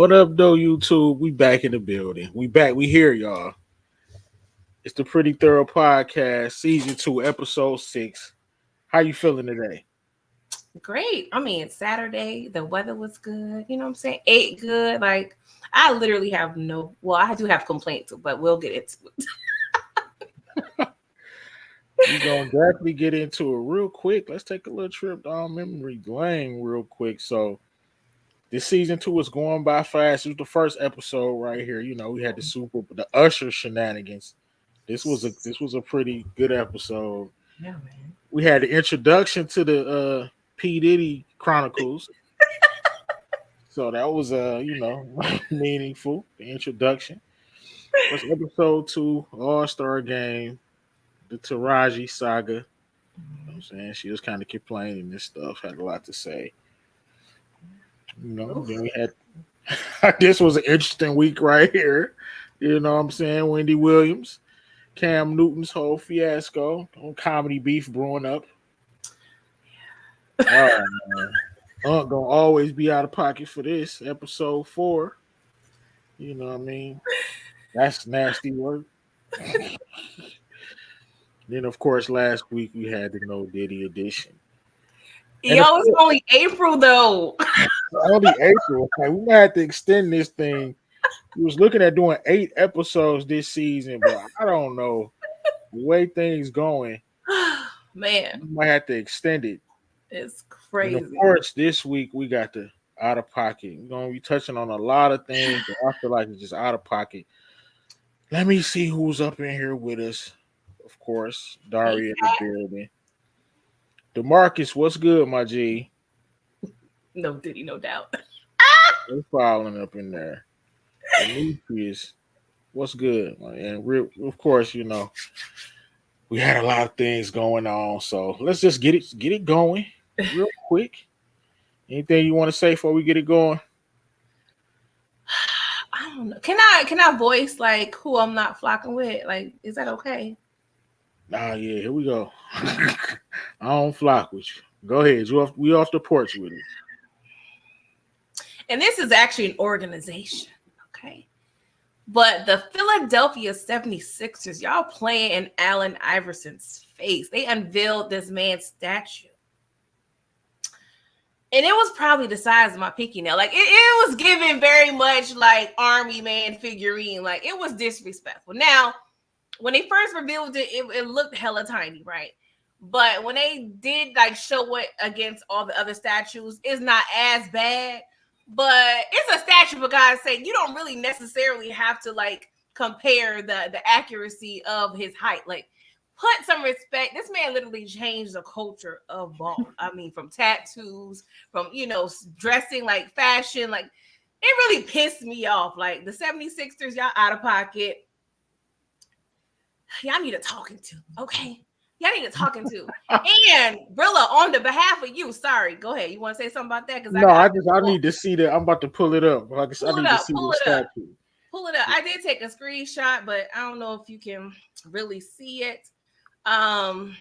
What up, though, YouTube? We back in the building. We back. We here, y'all. It's the Pretty Thorough Podcast, Season 2, Episode 6. How you feeling today? Great. I mean, it's Saturday. The weather was good. You know what I'm saying? Ate good. Like, I literally have I do have complaints, but we'll get into it. We're going to definitely get into it real quick. Let's take a little trip down memory lane real quick. So, this Season 2 is going by fast. It was the first episode right here. You know, we had the Usher shenanigans. This was a pretty good episode. Yeah, man. We had the introduction to the P. Diddy Chronicles. So that was meaningful. The introduction. What's episode 2, All-Star Game, the Taraji saga. You know what I'm saying? She was kind of complaining and stuff, had a lot to say. You know, then we had this was an interesting week right here. You know what I'm saying? Wendy Williams, Cam Newton's whole fiasco on comedy beef brewing up. Oh man. Gonna always be out of pocket for this. Episode 4. You know what I mean? That's nasty work. Then of course last week we had the No Diddy edition. It's only April though. Only April. Like, we might have to extend this thing. We was looking at doing 8 episodes this season, but I don't know. The way things going, man, we might have to extend it. It's crazy. And of course, this week we got the out of pocket. We're gonna be touching on a lot of things, but I feel like it's just out of pocket. Let me see who's up in here with us. Of course, Daria in the building. DeMarcus, what's good, my G? No Diddy, no doubt. They're filing up in there. Demetrius, what's good? And of course, you know, we had a lot of things going on, so let's just get it going real quick. Anything you want to say before we get it going? I don't know. Can I voice like who I'm not flocking with? Like, is that okay? Yeah, here we go. I don't flock with you. Go ahead. We off the porch with it. And this is actually an organization, okay? But the Philadelphia 76ers, y'all playing in Allen Iverson's face. They unveiled this man's statue. And it was probably the size of my pinky nail. Like, it was given very much like Army Man figurine. Like, it was disrespectful. Now, when they first revealed it, it looked hella tiny, right? But when they did like show it against all the other statues, it's not as bad. But it's a statue, for God's sake. You don't really necessarily have to like compare the accuracy of his height. Like, put some respect. This man literally changed the culture of ball. I mean, from tattoos, from, you know, dressing, like fashion. Like, it really pissed me off. Like, the 76ers, y'all out of pocket. Y'all need a talking to, okay? Y'all need a talking to. And Brilla, on the behalf of you, sorry, go ahead. You want to say something about that? Because I need to see that. I'm about to pull it up. I need to see the statue. Pull it up. I did take a screenshot, but I don't know if you can really see it. I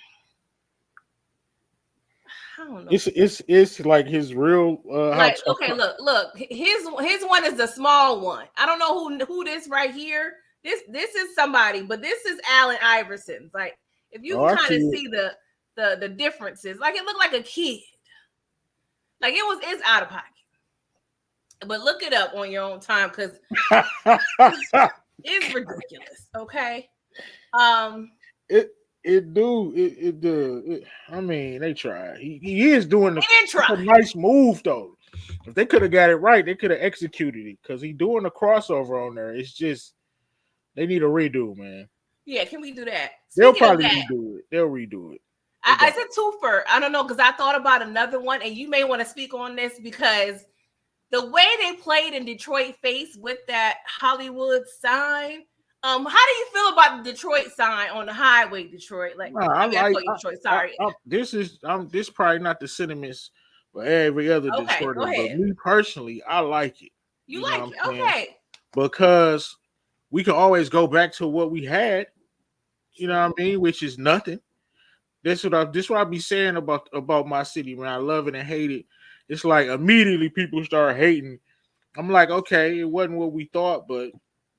don't know. It's like his real. Like, okay, look. His one is the small one. I don't know who this right here. This is somebody, but this is Allen Iverson's. Like, if you can kind of see the differences, like it looked like a kid. Like it's out of pocket. But look it up on your own time because it's ridiculous. Okay. I mean, they tried. He is doing a nice move though. If they could have got it right, they could have executed it because he's doing a crossover on there. It's just they need a redo, man. Yeah, can we do that? They'll probably redo it. They'll redo it. I said twofer. I don't know because I thought about another one, and you may want to speak on this because the way they played in Detroit face with that Hollywood sign. How do you feel about the Detroit sign on the highway, Detroit? Like, Detroit. Sorry, this is probably not the sentiments for every other Detroit. But me personally, I like it. You like it, okay? Because we can always go back to what we had. You know what I mean? Which is nothing. This what I be saying about my city, man. I love it and hate it. It's like immediately people start hating I'm like, okay, it wasn't what we thought, but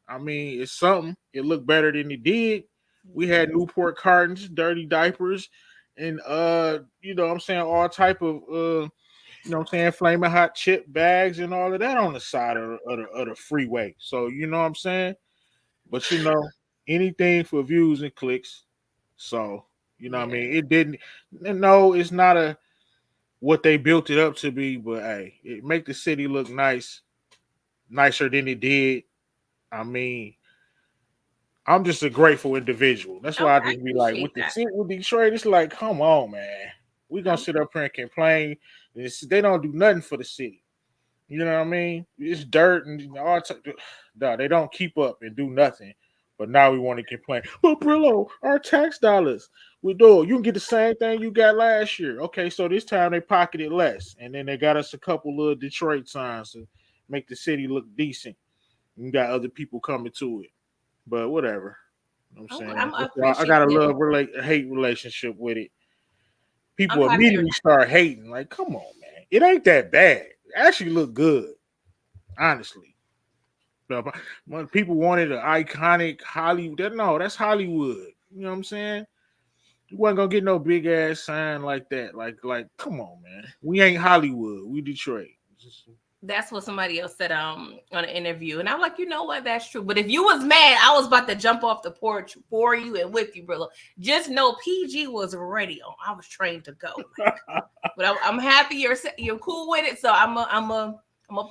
I mean, it's something. It looked better than it did. We Yeah. had Newport cartons, dirty diapers, and what I'm saying, all type of what I'm saying, flaming hot chip bags and all of that on the side of the freeway. So you know what I'm saying? But anything for views and clicks. So, what I Yeah. mean, it didn't no, it's not a what they built it up to be, but hey, it make the city look nice, nicer than it did. I mean, I'm just a grateful individual. That's why I Okay, I just be like, with appreciate the that. city with Detroit, it's like, come on, man. We gonna I'm, sit up here and complain. They don't do nothing for the city. You know what I mean? It's dirt and all. No, they don't keep up and do nothing. But now we want to complain. Well, Brillo, our tax dollars. We do. You can get the same thing you got last year. Okay, so this time they pocketed less, and then they got us a couple of Detroit signs to make the city look decent. You got other people coming to it, but whatever. You know what I'm saying, I'm that's why I got a appreciative. love hate relationship with it. I'm People happy you're immediately start hating. Like, come on, man, it ain't that bad. It actually look good, honestly. But when people wanted an iconic Hollywood, no, that's Hollywood. You know what I'm saying? You wasn't gonna get no big ass sign like that. Like, come on, man. We ain't Hollywood. We Detroit. that's what somebody else said on an interview, and I'm like, you know what, that's true. But if you was mad, I was about to jump off the porch for you and with you, brother. Just know PG was ready on. I was trained to go, but I'm happy you're cool with it. So I'm a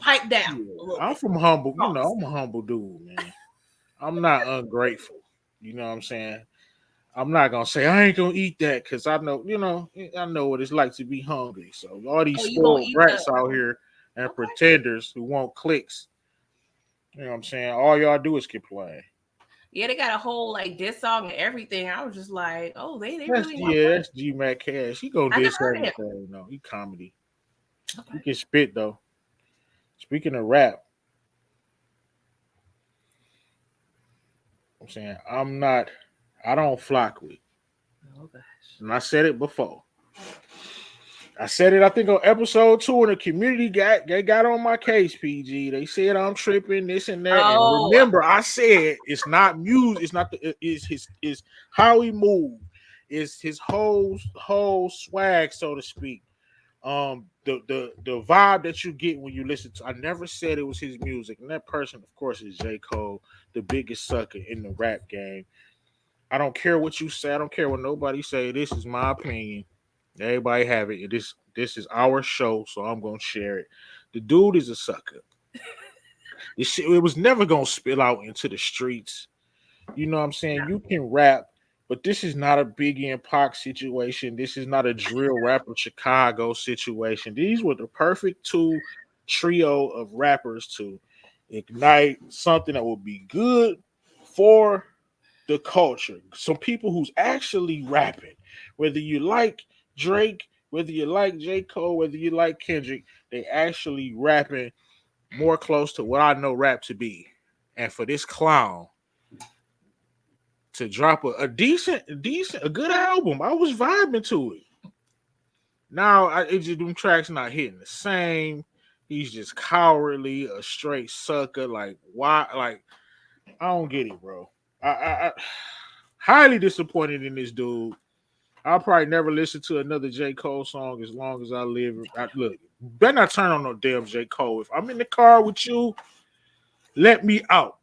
pipe down Yeah, a little I'm bit. from humble. Pause. I'm a humble dude, man. I'm not ungrateful. You know what I'm saying? I'm not gonna say I ain't gonna eat that because I know what it's like to be hungry. So all these Oh, you gonna spoiled eat the brats out here and okay? pretenders who want clicks, you know what I'm saying? All y'all do is complain. Yeah, they got a whole like diss song and everything. I was just like, oh, they That's really want yeah, that. that's G Mac Cash. He gonna I never diss heard of him. everything. No, he comedy. He Okay. can spit though. Speaking of rap, I'm saying I don't flock with. Oh gosh. And I said it before. I said it, I think, on episode 2, and the community got on my case, PG. They said I'm tripping, this and that. And Oh, remember, I said it's not music, it's not it's his is how he moved, it's his whole swag, so to speak. The vibe that you get when you listen to. I never said it was his music, and that person, of course, is J. Cole, the biggest sucker in the rap game. I don't care what you say. I don't care what nobody say. This is my opinion. Everybody have it. This is our show, so I'm gonna share it. The dude is a sucker. This shit, it was never gonna spill out into the streets. You know what I'm saying? You can rap, but this is not a Biggie and Pac situation. This is not a drill rapper Chicago situation. These were the perfect trio of rappers to ignite something that would be good for the culture. Some people who's actually rapping, whether you like Drake, whether you like J. Cole, whether you like Kendrick, they actually rapping more close to what I know rap to be. And for this clown to drop a good album, I was vibing to it. Now it's just them tracks not hitting the same. He's just cowardly, a straight sucker. Like why? Like I don't get it, bro. I highly disappointed in this dude. I'll probably never listen to another J. Cole song as long as I live. Look, better not turn on no damn J. Cole. If I'm in the car with you, let me out.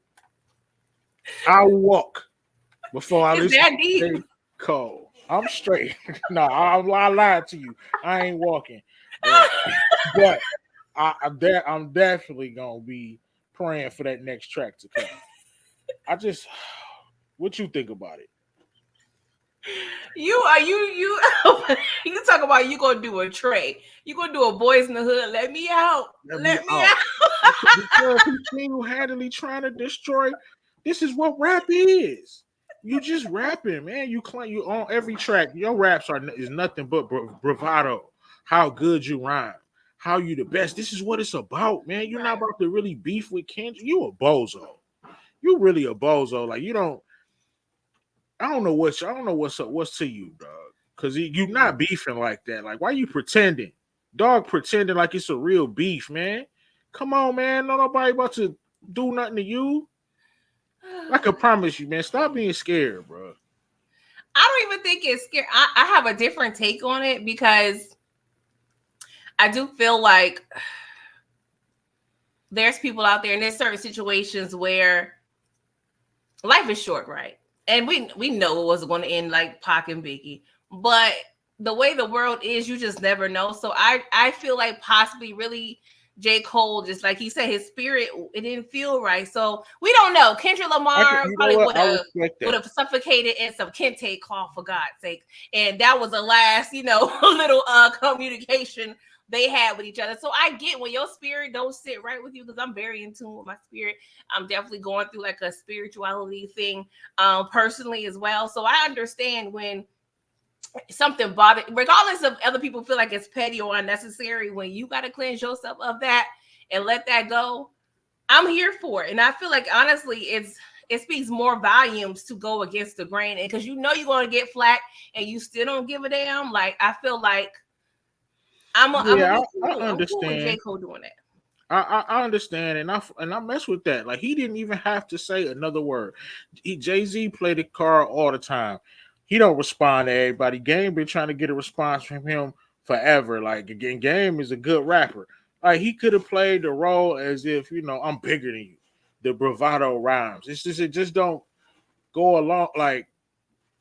I'll walk before I it's listen that to deep. J. Cole. I'm straight. No, I lied to you. I ain't walking. But, but I'm definitely gonna be praying for that next track to come. I just, what you think about it? You are you you talk about you gonna do a Trey. You gonna do a Boys in the Hood. Let me out. Let me Let me out. out. Because he's single-handedly trying to destroy. This is what rap is. You just rapping, man. You claim you on every track. Your raps is nothing but bravado. How good you rhyme. How you the best. This is what it's about, man. You're not Right. about to really beef with Kendrick. You a bozo. You really a bozo. Like you don't. I don't know what's up. What's to you, dog? Because you not beefing like that. Like why you pretending? Dog pretending like it's a real beef, man. Come on, man. No nobody about to do nothing to you. I can promise you, man. Stop being scared, bro. I don't even think it's scary. I have a different take on it because I do feel like there's people out there and there's certain situations where life is short, right? And we know it wasn't going to end like Pac and Biggie, but the way the world is, you just never know. So I feel like possibly really J. Cole, just like he said, his spirit, it didn't feel right. So we don't know. Kendrick Lamar You know probably what? I respect would that. have suffocated in some kente cloth for God's sake. And that was the last, little communication they had with each other. So I get when your spirit don't sit right with you, because I'm very in tune with my spirit. I'm definitely going through like a spirituality thing personally as well. So I understand when something bothered, regardless of other people feel like it's petty or unnecessary, when you got to cleanse yourself of that and let that go. I'm here for it. And I feel like honestly, it speaks more volumes to go against the grain. And because you're going to get flack and you still don't give a damn. Like, I feel like I'm gonna Yeah, be I cool. I'm cool with J. understand. Cole doing that. I understand, and I mess with that. Like he didn't even have to say another word. Jay-Z played the card all the time. He don't respond to everybody. Game been trying to get a response from him forever. Like again, Game is a good rapper. Like he could have played the role as if I'm bigger than you. The bravado rhymes. It's just it just don't go along. Like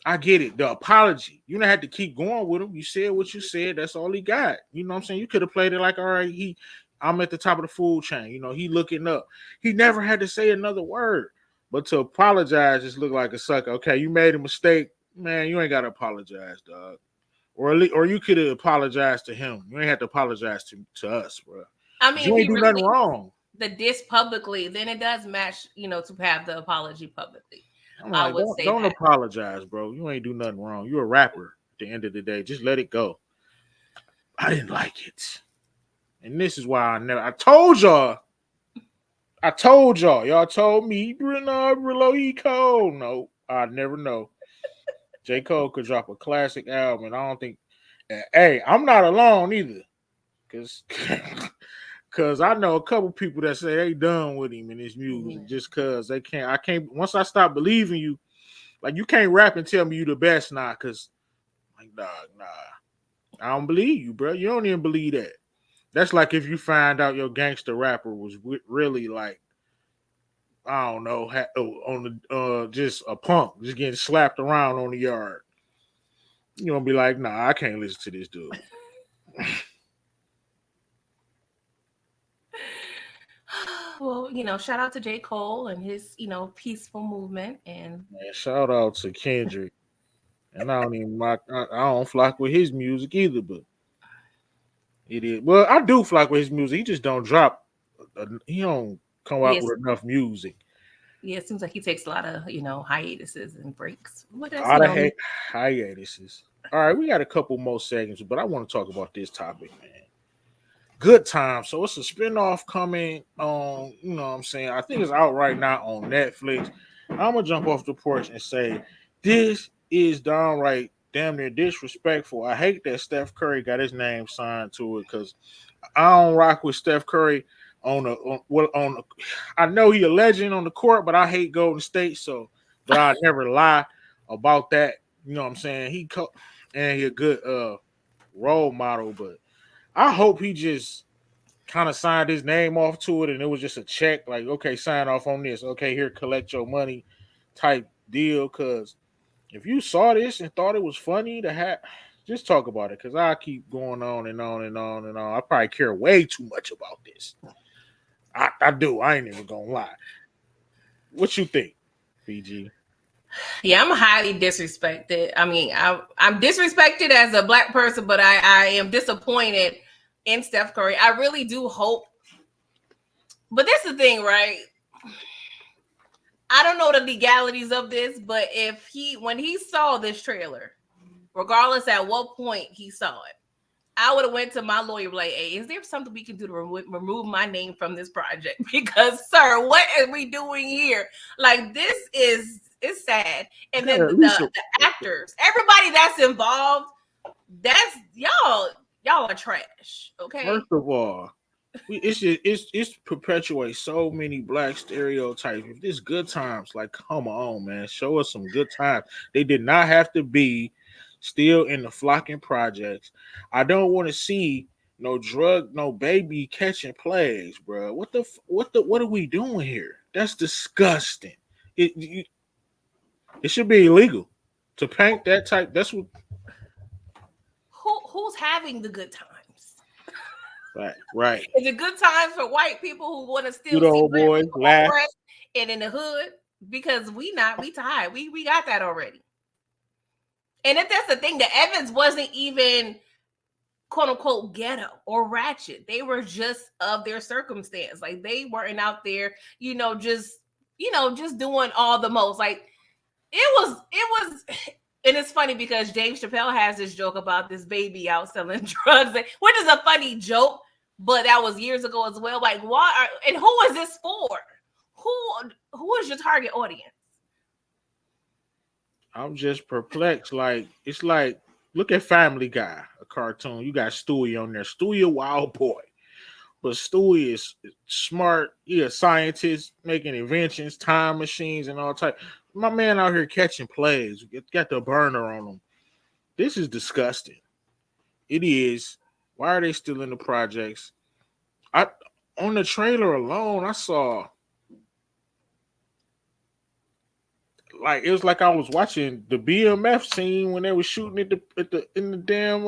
I get it. The apology. You don't have to keep going with him. You said what you said. That's all he got. You know what I'm saying? You could have played it like, all right, I'm at the top of the food chain. He looking up. He never had to say another word. But to apologize just look like a sucker. Okay, you made a mistake. Man, you ain't gotta apologize, dog. Or you could have apologized to him. You ain't have to apologize to us, bro. I But mean, you if ain't he do nothing released wrong. the diss publicly, then it does match, to have the apology publicly. I'm I like, would don't say don't that. apologize, bro. You ain't do nothing wrong. You're a rapper at the end of the day. Just let it go. I didn't like it. And this is why I told y'all. I told y'all. Y'all told me below E Cole. No, I never know. J. Cole could drop a classic album, and I don't think hey, I'm not alone either. Cause cause I know a couple people that say they done with him in his music Mhm. just cause I can't once I stop believing you, like you can't rap and tell me you the best now, cause like nah. I don't believe you, bro. You don't even believe that. That's like if you find out your gangster rapper was really like I don't know on the just a punk, just getting slapped around on the yard. You gonna be like, nah, I can't listen to this dude. Well, shout out to J. Cole and his, peaceful movement. And Man, shout out to Kendrick, and I don't even I don't flock with his music either, but it is well, I do flock with his music. He just don't drop. He don't come out yes, with enough music. yeah, it seems like he takes a lot of, hiatuses and breaks. But that's, Out of hiatuses. All right, we got a couple more segments, but I want to talk about this topic, man. Good time. So it's a spinoff coming on, what I'm saying? I think it's out right now on Netflix. I'm gonna jump off the porch and say this is downright damn near disrespectful. I hate that Steph Curry got his name signed to it because I don't rock with Steph Curry I know he a legend on the court, but I hate Golden State, so but I never lie about that. You know what I'm saying? And he a good role model, but I hope he just kind of signed his name off to it and it was just a check, like, okay, sign off on this. Okay, here, collect your money type deal. Cause if you saw this and thought it was funny to have, just talk about it. Cause I keep going on and on and on and on. I probably care way too much about this. I do. I ain't even gonna lie. What you think, PG? yeah, I'm highly disrespected. I mean, I'm disrespected as a black person, but I am disappointed in Steph Curry. I really do hope. But this is the thing, right? I don't know the legalities of this, but when he saw this trailer, regardless at what point he saw it, I would have went to my lawyer like, hey, is there something we can do to remove my name from this project? Because, sir, what are we doing here? Like, it's sad. And Yeah, then at least the actors, everybody that's involved, that's y'all are trash. Okay. first of all, It's perpetuates so many black stereotypes. If this good times, like come on, man, show us some good times. They did not have to be still in the flocking projects. I don't want to see no drug, no baby catching plagues, bro. What are we doing here? That's disgusting. It should be illegal to paint that type. That's what. Who's having the good times? Right. Is it good times for white people who want to Good still see old black boy people laugh. oppressed and in the hood? Because we tired. We got that already. And if that's the thing, the Evans wasn't even quote unquote ghetto or ratchet. They were just of their circumstance. Like they weren't out there, just doing all the most. Like it was and it's funny because Dave Chappelle has this joke about this baby out selling drugs, which is a funny joke, but that was years ago as well. Like, and who is this for? Who is your target audience? I'm just perplexed. Like, it's like, look at Family Guy, a cartoon. You got Stewie on there. Stewie a wild boy. But Stewie is smart. He a scientist making inventions, time machines, and all type. My man out here catching plays. Got the burner on him. This is disgusting. It is. Why are they still in the projects? I on the trailer alone, I saw like it was like I was watching the BMF scene when they were shooting in the damn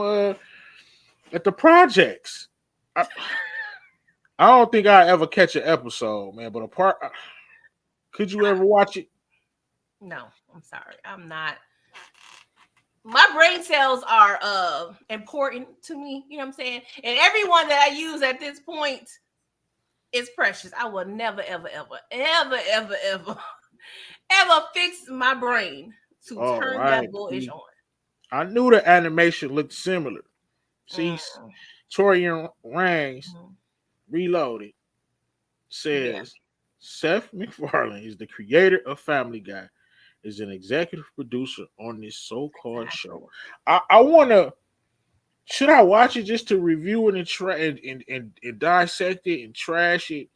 at the projects. I don't think I ever catch an episode, man. But could you ever watch it? No, I'm sorry, I'm not. My brain cells are important to me, you know what I'm saying? And everyone that I use at this point is precious. I will never, ever, ever, ever, ever, ever, ever fix my brain to turn that bullish on. I knew the animation looked similar. See, Torian Rangs Reloaded says Seth MacFarlane is the creator of Family Guy, is an executive producer on this so-called show. I want to. Should I watch it just to review it and dissect it and trash it,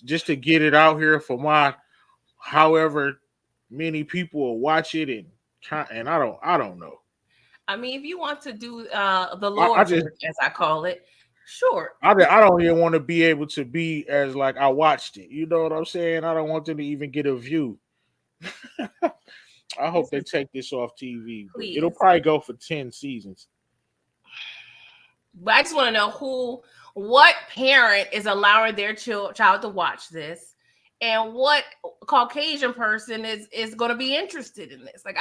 just to get it out here for my however many people will watch it and I don't know. I mean, if you want to do the Lord's work, as I call it, sure. I don't even want to be able to be as like I watched it. You know what I'm saying? I don't want them to even get a view. I hope they take this off TV. It'll probably go for 10 seasons. But I just want to know what parent is allowing their child to watch this, and what Caucasian person is going to be interested in this. Like,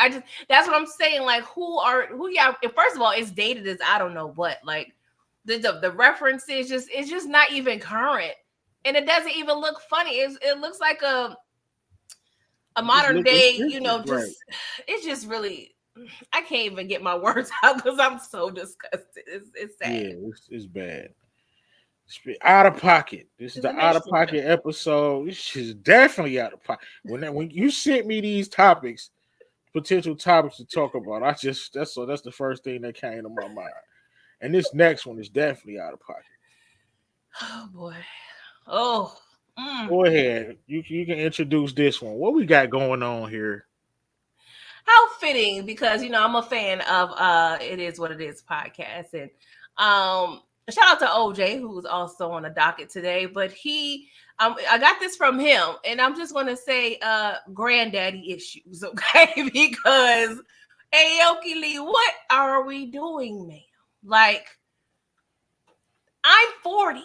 that's what I'm saying. Like, first of all, it's dated as I don't know what. Like, the reference is just not even current, and it doesn't even look funny. It looks like a modern day, it's just really. I can't even get my words out because I'm so disgusted. It's sad. Yeah, it's bad. Out of pocket. This is the out of pocket episode. This is definitely out of pocket. When you sent me these topics, potential topics to talk about, that's the first thing that came to my mind. And this next one is definitely out of pocket. Oh boy. Oh. Go ahead. You can introduce this one. What we got going on here? How fitting, because I'm a fan of It Is What It Is podcast. And shout out to OJ, who's also on the docket today. But I got this from him, and I'm just gonna say granddaddy issues, okay? Because Aoki Lee, what are we doing, ma'am? Like, I'm 40.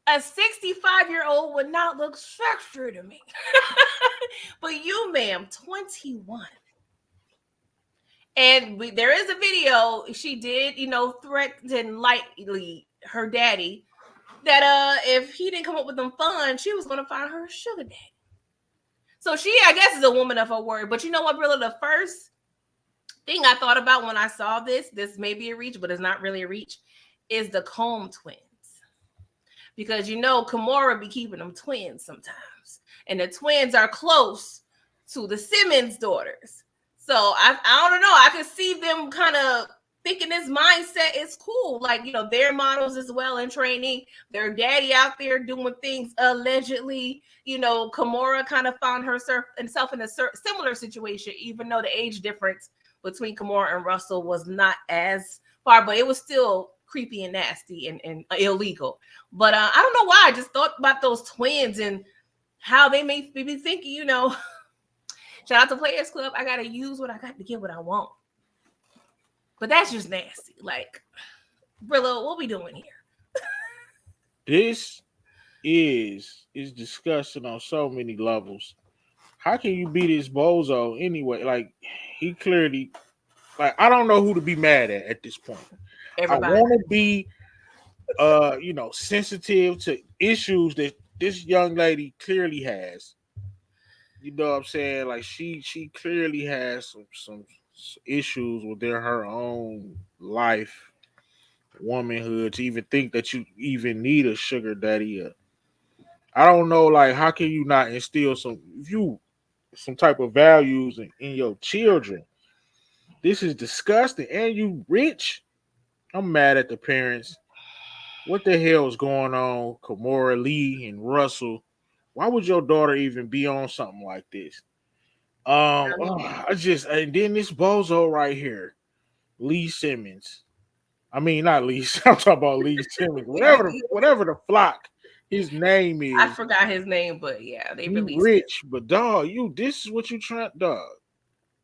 A 65-year-old would not look sexy to me. But you, ma'am, 21. And there is a video. She did, threaten lightly her daddy that if he didn't come up with them funds, she was going to find her a sugar daddy. So she, I guess, is a woman of her word. But you know what, Brilla? The first thing I thought about when I saw this may be a reach, but it's not really a reach, is the Combe twins. Because Kimora be keeping them twins sometimes. And the twins are close to the Simmons daughters. So I don't know. I could see them kind of thinking this mindset is cool. Like, they're models as well in training. Their daddy out there doing things allegedly. Kimura kind of found herself in a similar situation, even though the age difference between Kimura and Russell was not as far, but it was still creepy and nasty and illegal. But I don't know why. I just thought about those twins and how they may be thinking, shout out to Players Club. I got to use what I got to get what I want. But that's just nasty. Like, Brillo, what we doing here? This is disgusting on so many levels. How can you be this bozo anyway? Like, he clearly, like, I don't know who to be mad at this point. Everybody. I want to be, sensitive to issues that this young lady clearly has. You know what I'm saying? Like, she clearly has some issues within her own life, womanhood, to even think that you even need a sugar daddy. I don't know, like, how can you not instill some type of values in your children? This is disgusting. And you rich. I'm mad at the parents. What the hell is going on, Kimura Lee and Russell? Why would your daughter even be on something like this? And then this bozo right here, Lee Simmons. I mean, not Lee. I'm talking about Lee Simmons. Whatever the flock his name is. I forgot his name, but yeah, they released rich, but dog, this is what you trying, dog.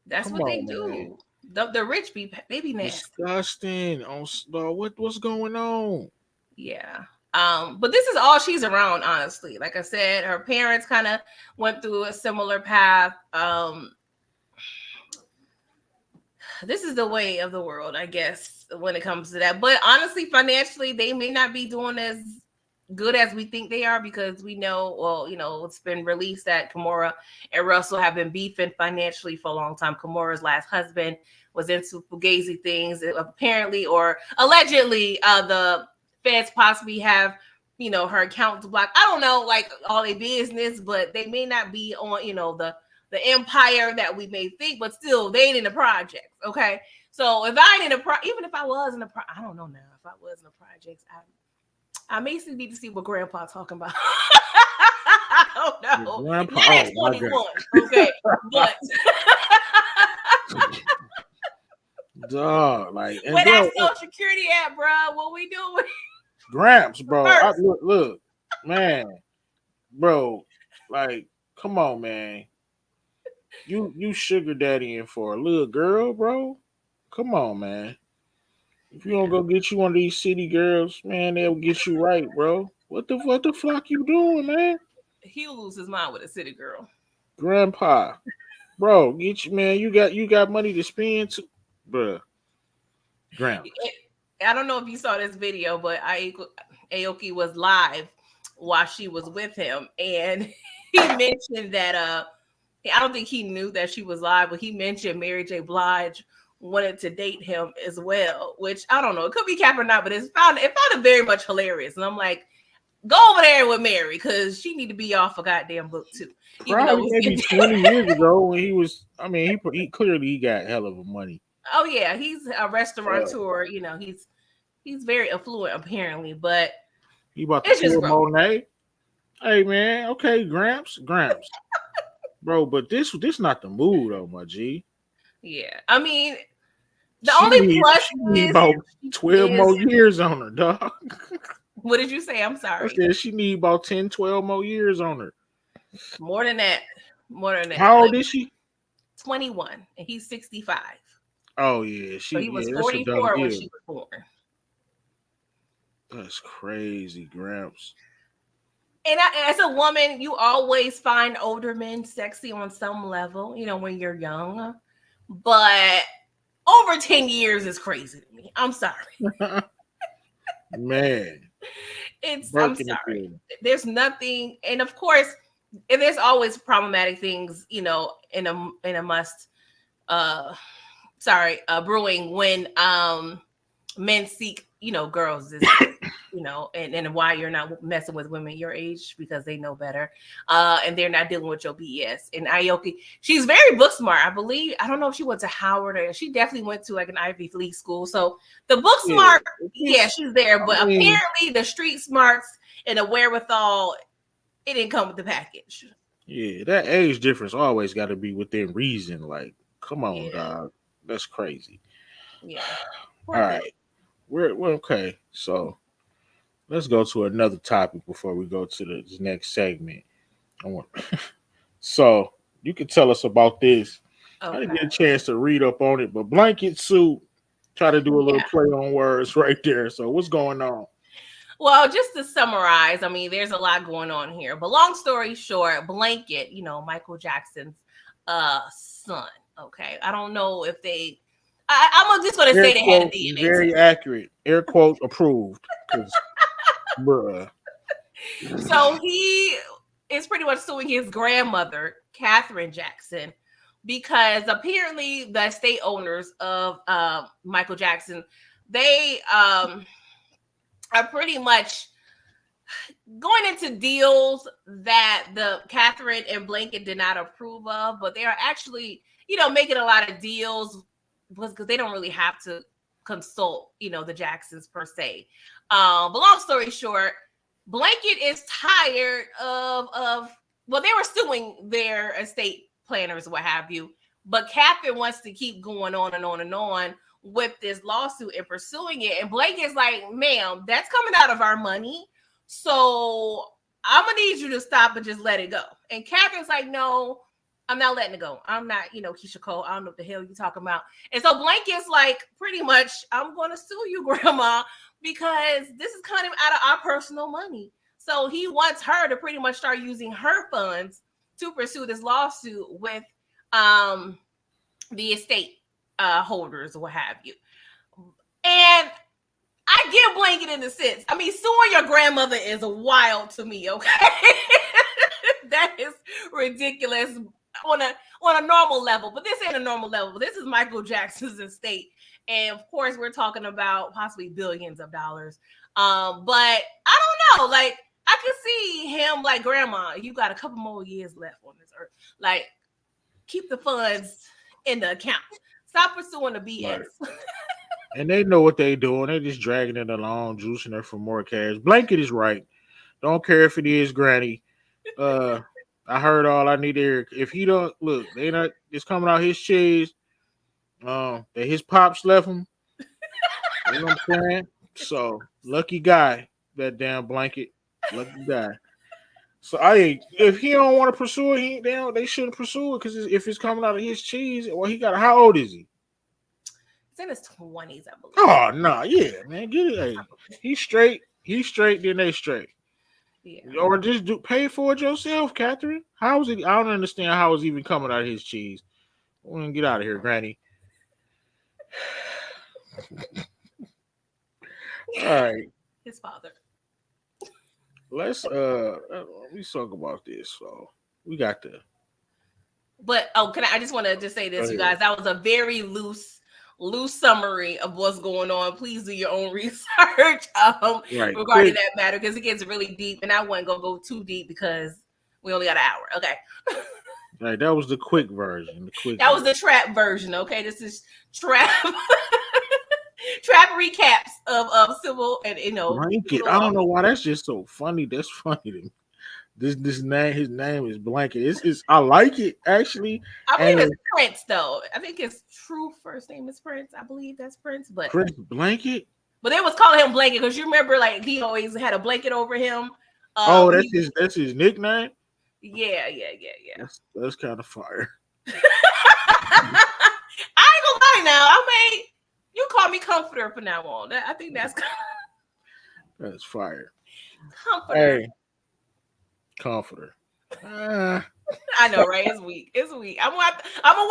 That's what they do. The rich they be nasty. Disgusting. What's going on? Yeah. But this is all she's around, honestly. Like I said, her parents kind of went through a similar path. This is the way of the world, I guess, when it comes to that. But honestly, financially, they may not be doing as good as we think they are, because we know, it's been released that Kimura and Russell have been beefing financially for a long time. Kimura's last husband was into fugazi things, apparently, or allegedly. The feds possibly have, her accounts blocked. I don't know, like, all their business, but they may not be on, the empire that we may think, but still, they ain't in the projects. Okay, so if I ain't in even if I was in the I don't know now. If I was in the projects, I may still need to see what Grandpa talking about. I don't know. Grandpa, not at 21, okay, but dog, like, where that Social Security at, bro? What we doing? Gramps, bro. Look, man, bro, like, come on, man. You sugar daddying for a little girl, bro? Come on, man. If you don't go get you one of these city girls, man, they'll get you right, bro. What the flock you doing, man? He'll lose his mind with a city girl. Grandpa, bro, get you, man. You got money to spend, bro. Gramps. I don't know if you saw this video, but Aoki was live while she was with him, and he mentioned that I don't think he knew that she was live, but he mentioned Mary J. Blige wanted to date him as well, which I don't know. It could be cap or not, but it found it very much hilarious. And I'm like, go over there with Mary, because she need to be off a goddamn book too. Probably maybe 20 years ago when he was, I mean, he clearly got hell of a money. Oh yeah, he's a restaurateur. He's very affluent apparently, but he about to kill Monet. Hey man, okay, Gramps, bro. But this not the mood though, my G. Yeah, I mean, the only plus is about 12 more years on her, dog. What did you say? I'm sorry. I said she need about 10, 12 more years on her. More than that. How old is she? 21, and he's 65. Oh yeah, he was 44 when she was born. That's crazy, Gramps. And as a woman, you always find older men sexy on some level, when you're young. But over 10 years is crazy to me. I'm sorry. Man. I'm sorry. There's nothing, and of course, there's always problematic things, in a must brewing when men seek, girls. and why you're not messing with women your age because they know better, and they're not dealing with your BS. And Aoki, she's very book smart, I believe. I don't know if she went to Howard or she definitely went to like an Ivy League school. So the book smart, yeah, she's there. But apparently the street smarts and the wherewithal, it didn't come with the package. Yeah, that age difference always got to be within reason. Like, come on, dog, that's crazy. Yeah. All right, we're okay. So let's go to another topic before we go to the next segment. I want so you can tell us about this. I didn't get a chance to read up on it, but blanket suit. Try to do a little play on words right there. So what's going on? Well, just to summarize, I mean, there's a lot going on here. But long story short, Blanket, Michael Jackson's son. Okay. I don't know if I'm just gonna say they had a DNA. Very accurate. Air quote approved. Bruh. So he is pretty much suing his grandmother, Catherine Jackson, because apparently the estate owners of Michael Jackson, they are pretty much going into deals that the Catherine and Blanket did not approve of, but they are actually, making a lot of deals because they don't really have to consult, the Jacksons per se. But long story short, Blanket is tired of well, they were suing their estate planners, what have you, but Catherine wants to keep going on and on and on with this lawsuit and pursuing it. And Blanket's like, ma'am, that's coming out of our money. So I'm gonna need you to stop and just let it go. And Catherine's like, no, I'm not letting it go. I'm not, Keisha Cole. I don't know what the hell you're talking about. And so Blanket's like, pretty much, I'm gonna sue you, Grandma, because this is kind of out of our personal money. So he wants her to pretty much start using her funds to pursue this lawsuit with the estate holders or what have you. And I get Blanket in the sense. I mean, suing your grandmother is wild to me, okay? That is ridiculous on a normal level, but this ain't a normal level. This is Michael Jackson's estate. And of course, we're talking about possibly billions of dollars. But I don't know. Like, I could see him like, Grandma, you got a couple more years left on this earth. Like, keep the funds in the account. Stop pursuing the BS. Right. And they know what they doing. They just dragging it along, juicing her for more cash. Blanket is right. Don't care if it is Granny. I heard all I need to hear. If he don't look, they not. It's coming out his cheese. That his pops left him. You know what I'm saying? So lucky guy, that damn Blanket. Lucky guy. So if he don't want to pursue it, they shouldn't pursue it because if it's coming out of his cheese, well, how old is he? He's in his 20s, I believe. Oh no, yeah, man, get it. Hey, he's straight. He's straight. Then they straight. Yeah. Or just pay for it yourself, Catherine. How is it? I don't understand how it's even coming out of his cheese. We're gonna get out of here, Granny. All right. His father. Let's talk about this. So we got the. But I just want to just say this, you guys. That was a very loose summary of what's going on. Please do your own research regarding that matter because it gets really deep, and I wasn't gonna go too deep because we only got an hour. Okay. Right, that was the quick version. Was the trap version. Okay, this is trap trap recaps of civil and Blanket. I don't know why that's just so funny. That's funny to me. This name, his name is Blanket. It's I like it actually. I believe it's Prince though. I think his true first name is Prince. I believe that's Prince, but Prince Blanket. But they was calling him Blanket because you remember, like he always had a blanket over him. That's his nickname. Yeah. That's kind of fire. I ain't gonna lie now. You call me Comforter from now on. I think that's that's fire. Comforter. Hey. Comforter. I know, right? It's weak. I'm gonna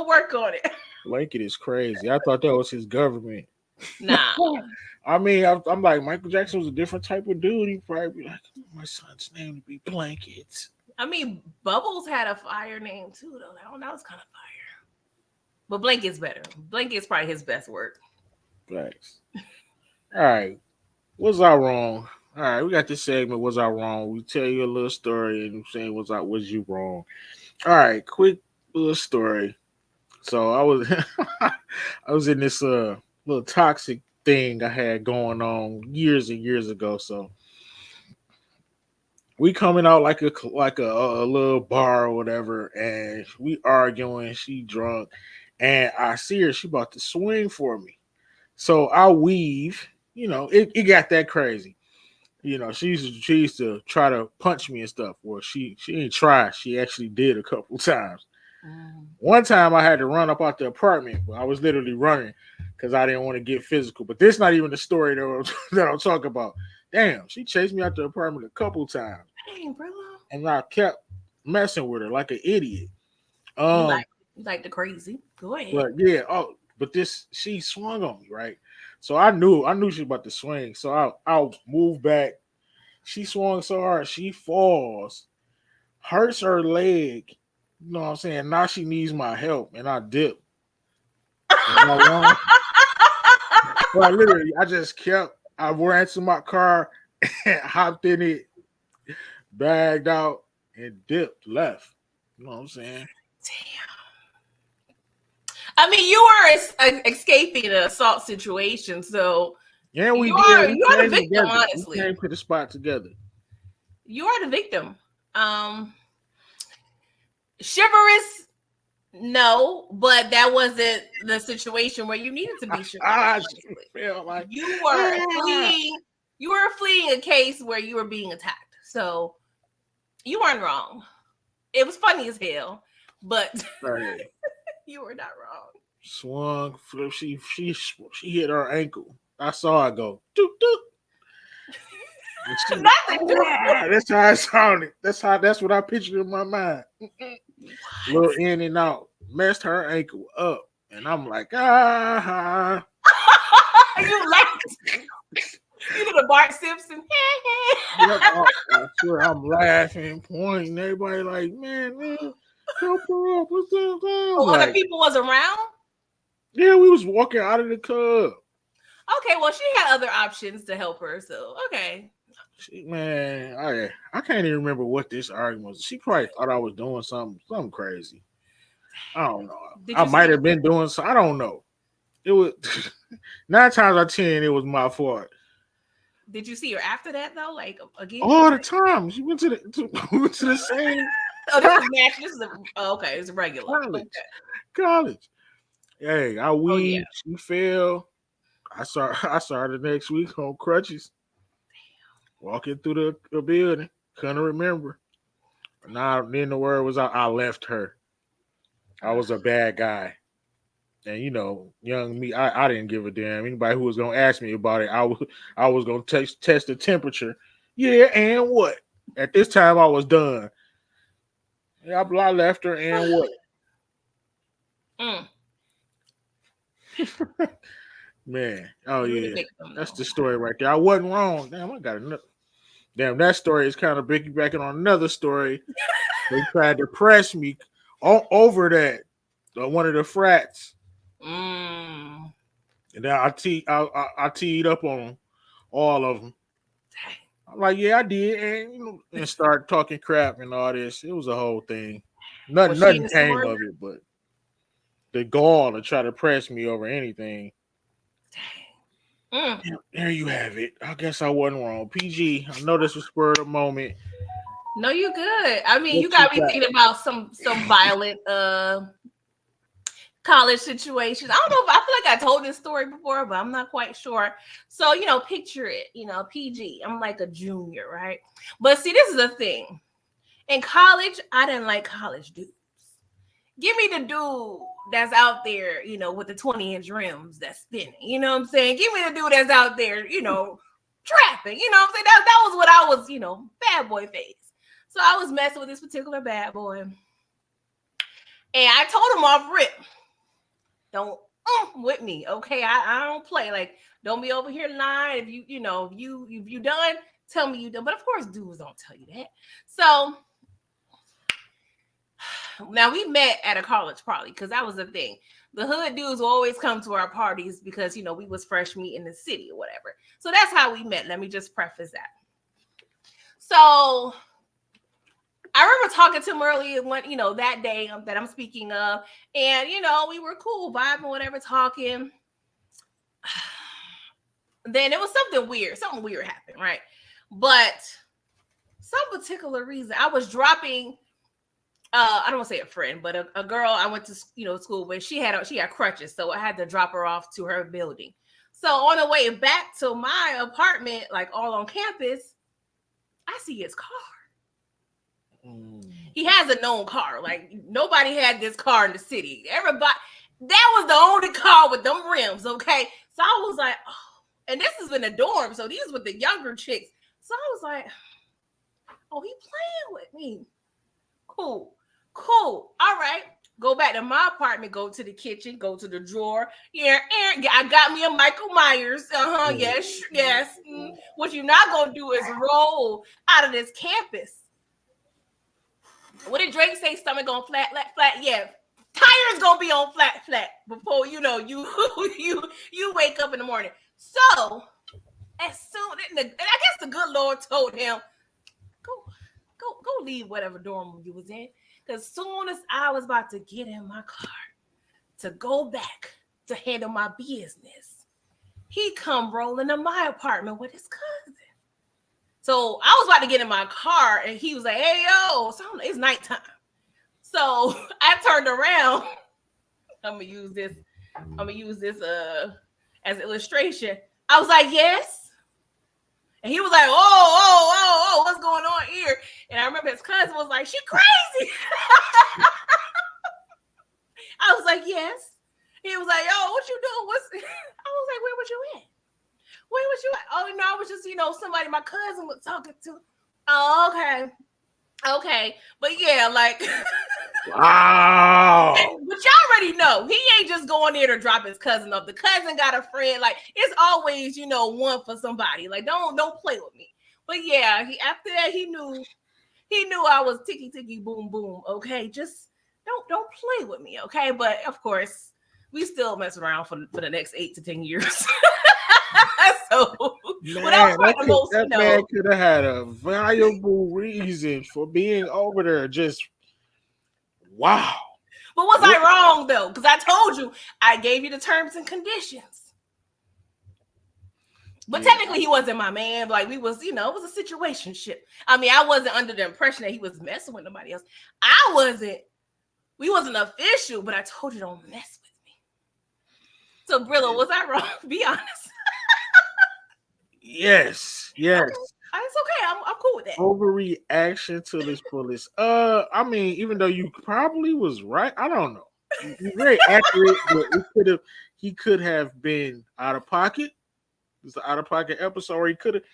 work on it. Blanket is crazy. I thought that was his government. Nah. I mean, I'm like, Michael Jackson was a different type of dude. He'd probably be like, my son's name would be Blanket. I mean, Bubbles had a fire name too, though. That was kind of fire. But Blanket's better. Blanket's probably his best work. Thanks. All right. Was I wrong? All right, we got this segment. Was I wrong? We tell you a little story and saying was you wrong? All right, quick little story. So I was I was in this little toxic thing I had going on years and years ago. So we coming out like a little bar or whatever, and we arguing. She drunk, and I see her. She about to swing for me. So I weave. It got that crazy. She used to try to punch me and stuff. Well, she didn't try. She actually did a couple times. Mm. One time I had to run up out the apartment. I was literally running because I didn't want to get physical. But this not even the story that I'm talking about. Damn, she chased me out the apartment a couple times, Dang, bro. and I kept messing with her like an idiot. You Um, like you like the crazy. Go ahead. but yeah, but this she swung on me, right? So I knew she was about to swing. So I'll move back. She swung so hard, she falls, hurts her leg. You know what I'm saying? Now she needs my help, and I dip. And I run. Well, literally, I ran to my car and hopped in it, bagged out, and dipped left. You know what I'm saying? Damn. I mean, you were escaping an assault situation, so Yeah, we you did. are We you are the came victim. together. We Honestly, came to the spot together. you are the victim. Um, chivalrous, no, but that wasn't the situation where you needed to be chivalrous. I Honestly, felt like, you were ah. fleeing. You were fleeing a case where you were being attacked. So you weren't wrong. It was funny as hell, but Right. you were not wrong. Swung, flip. She hit her ankle. I saw it go. Doop, doop. And she, Not the dude. that's how I sounded. That's what I pictured in my mind. Little in and out, messed her ankle up, and I'm like, You laughed. You know the Bart Simpson. Yep, I swear I'm laughing, pointing. Everybody like, man, help her up. What's that? I'm So other like, people was around. yeah, we was walking out of the club. Okay, well she had other options to help her. So okay. Man, I can't even remember what this argument was. She probably thought I was doing something crazy. I don't know. Did I you see might her? have been doing so. I don't know. It was 9 times out of 10, it was my fault. Did you see her after that though? Like again? All the time. She went we went to the same Oh, this is match. This is okay. It's regular. college. Okay. College. Hey, I Oh yeah. weaved. She fell. I saw her the next week on crutches, walking through the building. Couldn't remember. Now then the word was out. I left her. I was a bad guy. And young me, I didn't give a damn. Anybody who was gonna ask me about it, I was gonna test the temperature. Yeah, and what? At this time, I was done. Yeah, I left her, and what? Mm, Man, oh you were the yeah, victim that's though. the story right there. I wasn't wrong. Damn, I got another. Damn, that story is kind of piggybacking on another story. They tried to press me over that one of the frats, Mm. and then I teed up on all of them. I'm like, yeah, I did, and start talking crap and all this. It was a whole thing. Was Nothing, she in nothing the came story? of it, but the gall to try to press me over anything. Mm. Yeah, there you have it. I guess I wasn't wrong. PG, I know this was spur of the moment. No, you good. I mean, What you you got me got? thinking about some violent college situations. I don't know if I feel like I told this story before, but I'm not quite sure. So, picture it, PG. I'm like a junior, right? But see, this is the thing. In college, I didn't like college dudes. Give me the dude that's out there, with the 20-inch rims that's spinning. You know what I'm saying? Give me the dude that's out there, trapping. You know what I'm saying? That was what I was, bad boy face. So I was messing with this particular bad boy. And I told him off rip, don't with me, okay? I don't play. Like, don't be over here lying. If you done, tell me you done. But of course, dudes don't tell you that. So now we met at a college party because that was the thing. the hood dudes will always come to our parties because, we was fresh meat in the city or whatever. So that's how we met. Let me just preface that. So I remember talking to him earlier when, that day that I'm speaking of. And, we were cool, vibing, whatever, talking. Then it was something weird. Something weird happened, right? But some particular reason, I was dropping I don't want to say a friend, but a girl I went to school with. She had crutches, so I had to drop her off to her building. So on the way back to my apartment, like all on campus, I see his car. He has a known car. Like nobody had this car in the city. Everybody, that was the only car with them rims. Okay, so I was like, oh, and this is in the dorm, so these with the younger chicks. So I was like, oh, he playing with me. Cool. All right. Go back to my apartment, go to the kitchen, go to the drawer. Yeah, I got me a Michael Myers. Yes. What you're not going to do is roll out of this campus. What did Drake say? Stomach on flat? Yeah. Tires going to be on flat before, you wake up in the morning. So, as soon, and I guess the good Lord told him, go leave whatever dorm you was in. Because soon as I was about to get in my car to go back to handle my business, he come rolling to my apartment with his cousin. So I was about to get in my car and he was like, hey, yo, so it's nighttime. So I turned around. I'm going to use this as an illustration. I was like, yes. And he was like, oh, what's going on here? And I remember his cousin was like, she crazy. I was like, yes. He was like, yo, what you doing? I was like, where was you at? Oh, no, I was just, somebody my cousin was talking to. Oh, okay. But yeah, like. Wow. But y'all already know he ain't just going there to drop his cousin up. The cousin got a friend. Like it's always, one for somebody. Like don't play with me. But yeah, after that he knew I was ticky boom boom. Okay, just don't play with me. Okay, but of course we still mess around for the next 8 to 10 years. So that man could have had a valuable reason for being over there. Just wow. But was I wrong though? Because I told you I gave you the terms and conditions. But technically he wasn't my man. Like we was, it was a situationship. I mean, I wasn't under the impression that he was messing with nobody else. We wasn't official, but I told you don't mess with me. So Brillo, was I wrong? Be honest. Yes. It's okay. I'm cool with that. Overreaction to this fullest. I mean, even though you probably was right, I don't know. You're very accurate, but he could have been out of pocket. It's an out of pocket episode, or he could have.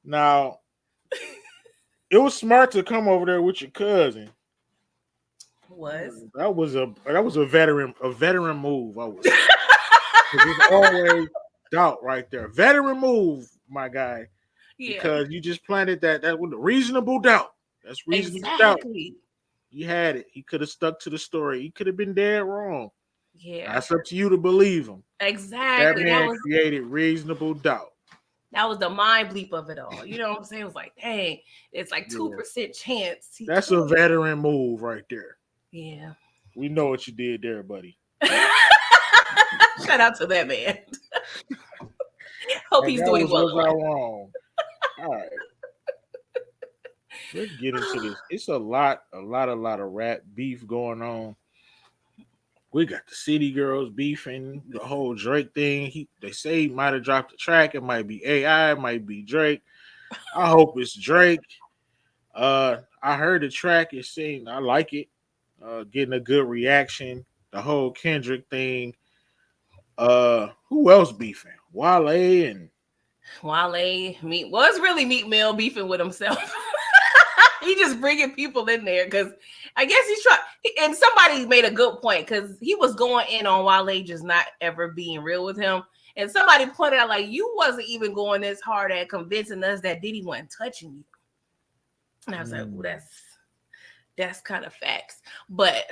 Now, it was smart to come over there with your cousin. That was a veteran move. I was. There's always doubt right there. Veteran move, my guy. Yeah. Because you just planted that with a reasonable doubt. That's reasonable doubt. You had it. He could have stuck to the story. He could have been dead wrong. Yeah. That's up to you to believe him. Exactly. That man created reasonable doubt. That was the mind bleep of it all. You know what I'm saying? It was like, dang, it's like 2% chance. That's a veteran move right there. Yeah. We know what you did there, buddy. Shout out to that man. Hope he's doing well. Was I wrong? All right. Let's get into this. It's a lot of rap beef going on. We got the City Girls beefing, the whole Drake thing. They say he might have dropped the track. It might be AI, it might be Drake. I hope it's Drake. I heard the track. It seemed I like it. Getting a good reaction. The whole Kendrick thing. Who else beefing? Wale, it's really Meek Mill beefing with himself. He just bringing people in there because I guess he's trying. And somebody made a good point because he was going in on Wale just not ever being real with him. And somebody pointed out like you wasn't even going this hard at convincing us that Diddy wasn't touching you. And I was like, well, that's kind of facts. But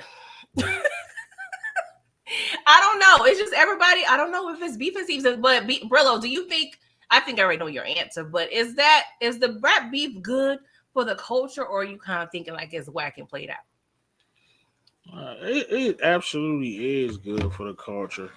I don't know. It's just everybody. I don't know if it's beef and season, but Brillo, do you think? I think I already know your answer, but is the rap beef good for the culture, or are you kind of thinking like it's whack and played out? It absolutely is good for the culture.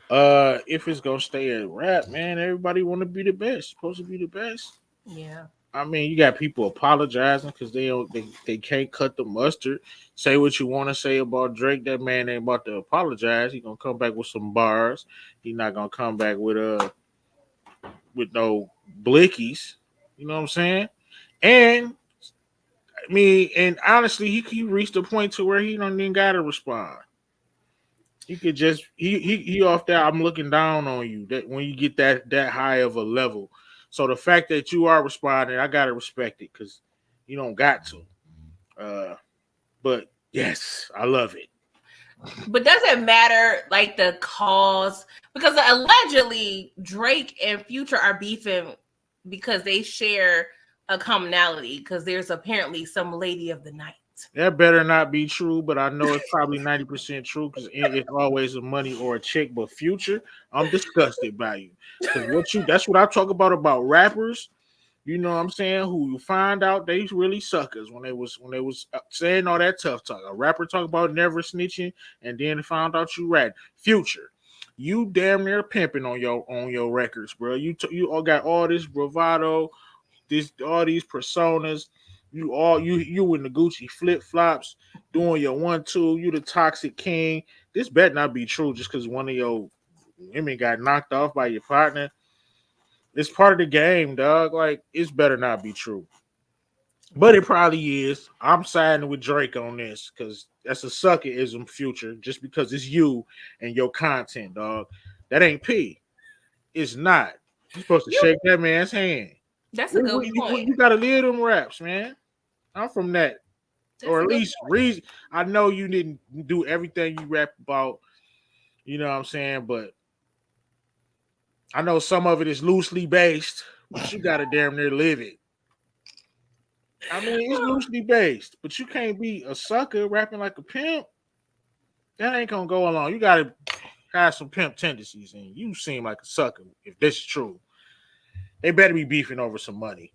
If it's gonna stay at rap, man, everybody want to be the best. Supposed to be the best. Yeah. I mean, you got people apologizing because they can't cut the mustard. Say what you want to say about Drake. That man ain't about to apologize. He gonna come back with some bars. He not gonna come back with no blickies. You know what I'm saying? And I mean, and honestly, he reached a point to where he don't even gotta respond. He could just he off there. I'm looking down on you. That when you get that high of a level. So the fact that you are responding, I gotta respect it because you don't got to. Uh, but yes, I love it. But does it matter like the cause? Because allegedly Drake and Future are beefing because they share a commonality. Because there's apparently some lady of the night. That better not be true, but I know it's probably 90% true because it's always a money or a chick. But Future, I'm disgusted by you because that's what I talk about rappers. You know what I'm saying? Who you find out they really suckers when they was saying all that tough talk. A rapper talk about never snitching, and then found out you rat. Future, you damn near pimping on your records, bro. You all got all this bravado, this all these personas. You in the Gucci flip flops, doing your 1-2. You the toxic king. This better not be true just because one of your women got knocked off by your partner. It's part of the game, dog. Like, it's better not be true. But it probably is. I'm siding with Drake on this because that's a suckerism Future just because it's you and your content, dog. That ain't P. It's not. You're supposed to You shake that man's hand. That's a good point. You gotta live them raps, man. I'm from that. That's Or a at good least reason. I know you didn't do everything you rap about, you know what I'm saying? But I know some of it is loosely based, but you gotta damn near live it. I mean, it's point. loosely based, but you can't be a sucker rapping like a pimp. That ain't gonna go along. You gotta have some pimp tendencies, and you seem like a sucker. If this is true, they better be beefing over some money.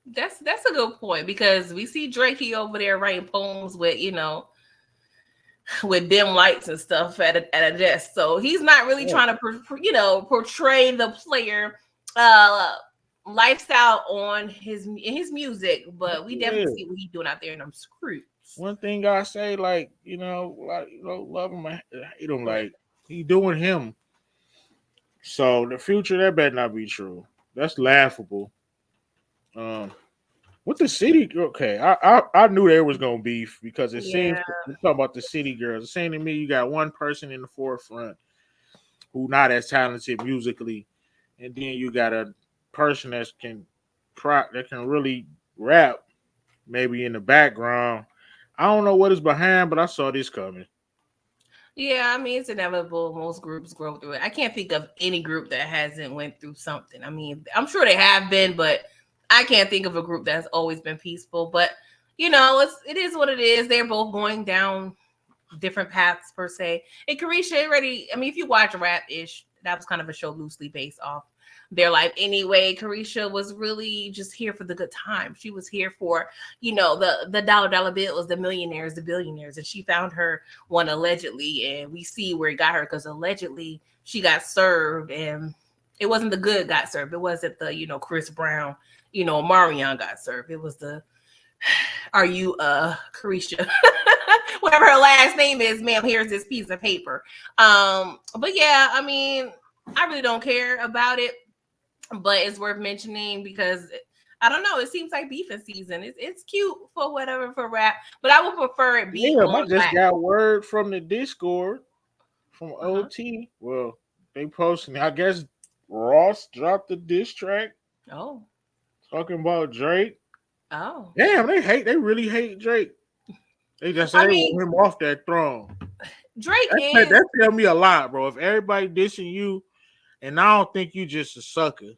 That's a good point because we see Drake he over there writing poems with with dim lights and stuff at a desk. So he's not really Yeah, trying to portray the player uh lifestyle on his music, but we definitely yeah. see what he's doing out there in them screws. One thing I say, love him, I hate him. Like he doing him. So the Future, that better not be true. That's laughable. Um, With the city, okay, I knew there was gonna beef because it seems Yeah. we talk about the city girls. It seems to me you got one person in the forefront who not as talented musically, and then you got a person that can really rap, maybe in the background. I don't know what is behind, but I saw this coming. Yeah, I mean it's inevitable. Most groups grow through it. I can't think of any group that hasn't went through something. I mean, I'm sure they have been, but I can't think of a group that's always been peaceful. But it is what it is. They're both going down different paths per se. And Carisha already, I mean, if you watch Rap Ish, that was kind of a show loosely based off their life anyway. Carisha was really just here for the good time. She was here for, the dollar bills, the millionaires, the billionaires, and she found her one allegedly, and we see where it got her because allegedly she got served, and it wasn't the good got served. It wasn't the Chris Brown, Marion got served. It was the are you Carisha? Whatever her last name is, ma'am, here's this piece of paper. But yeah, I mean, I really don't care about it, but it's worth mentioning because I don't know, it seems like beefing season. It's cute for whatever for rap, but I would prefer it be Damn, I on just rap. got word from the Discord from Uh-huh. OT. Well, they posting. I guess Ross dropped the diss track Oh. talking about Drake. Oh. Damn, they really hate Drake. They just say I they mean, want him off that throne. Drake is That tell me a lot, bro. If everybody dissing you, and I don't think you just a sucker,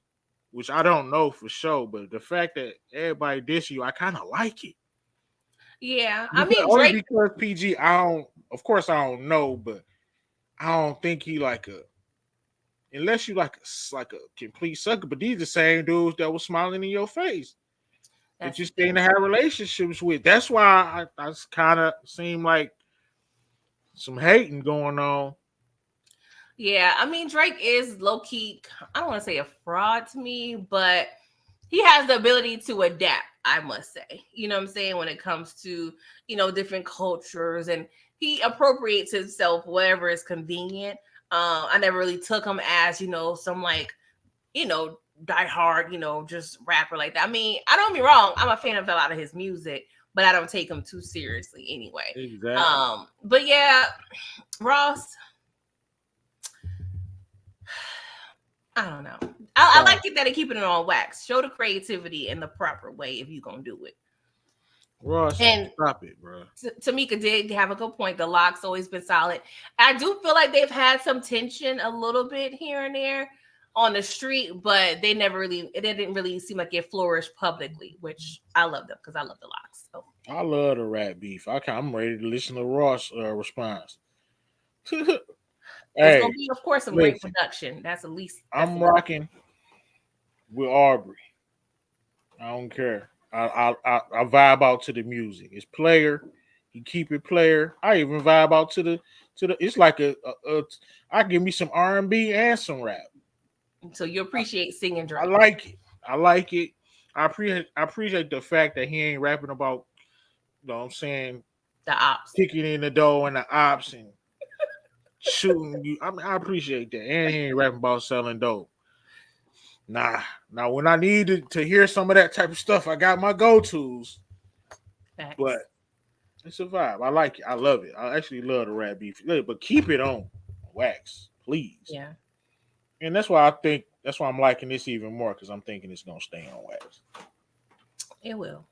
which I don't know for sure, but the fact that everybody dissing you, I kind of like it. yeah. I Because, mean only Drake because PG, I don't. Of course, I don't know, but I don't think he like a unless you like a complete sucker. But these the same dudes that was smiling in your face that That's you the staying thing. to have relationships with. That's why I kind of seem like some hating going on. Yeah, I mean Drake is low key. I don't want to say a fraud to me, but he has the ability to adapt. I must say, you know what I'm saying, when it comes to different cultures, and he appropriates himself wherever is convenient. I never really took him as some like you know die hard just rapper like that. I mean, I don't be wrong. I'm a fan of a lot of his music, but I don't take him too seriously anyway. Exactly. But yeah, Ross, I don't know. I like Stop. it that they keeping it on wax. Show the creativity in the proper way if you're gonna do it. Ross, And stop it, bro. Tamika did have a good point. The lock's always been solid. I do feel like they've had some tension a little bit here and there on the street, but it didn't really seem like it flourished publicly, which I love them because I love the locks. So I love the rap beef. I'm ready to listen to Ross' response. it's gonna Hey, be, of course, some great listen, production. That's at least that's I'm a rocking with Aubrey. I don't care. I vibe out to the music. It's player. He keep it player. I even vibe out to the. It's like I give me some R&B and some rap. so you appreciate singing I Drake, like it. I like it. I appreciate the fact that he ain't rapping about. You know what I'm saying, the ops. kicking in the door and the ops and shooting you. I mean, I appreciate that. And he ain't rapping about selling dope. Nah. Now when I needed to hear some of that type of stuff, I got my go tos. But Facts. it's a vibe. I like it. I love it. I actually love the rap beef. But keep it on wax, please. Yeah, And that's why I'm liking this even more because I'm thinking it's gonna stay on wax. it will.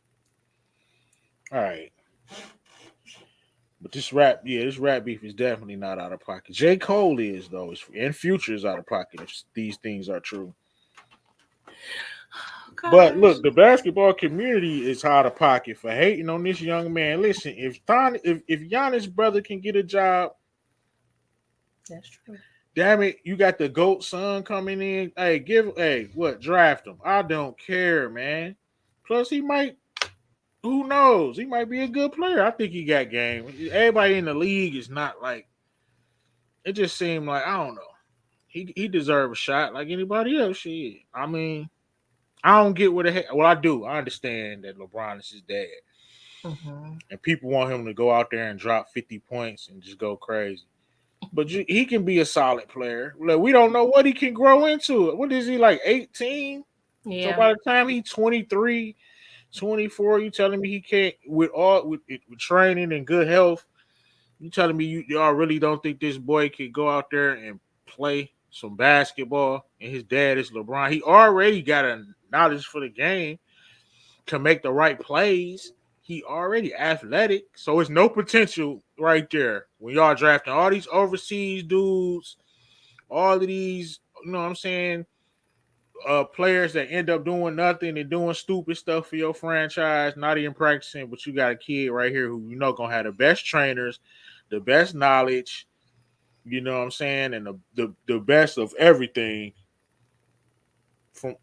All right. But this rap beef is definitely not out of pocket. J. Cole is though, and Future is out of pocket if these things are true. Oh But gosh, look, the basketball community is out of pocket for hating on this young man. Listen, if Giannis' brother can get a job, that's true. damn it, you got the GOAT son coming in. What, draft him. I don't care, man. Plus, he might, who knows? He might be a good player. I think he got game. Everybody in the league is not like, it just seemed like, I don't know. He deserves a shot like anybody else. Shit. I mean, I don't get what the heck. Well, I do. I understand that LeBron is his dad. Hmm. And people want him to go out there and drop 50 points and just go crazy. But he can be a solid player. Look, we don't know what he can grow into. What is he, like 18? So Yeah. by the time he's 23, 24, you telling me he can't with training and good health, you telling me y'all really don't think this boy could go out there and play some basketball and his dad is LeBron. He already got a knowledge for the game, can make the right plays. He already athletic, so it's no potential right there. When y'all drafting all these overseas dudes, all of these, you know what I'm saying, players that end up doing nothing and doing stupid stuff for your franchise, not even practicing, but you got a kid right here who gonna have the best trainers, the best knowledge, you know what I'm saying, and the best of everything. From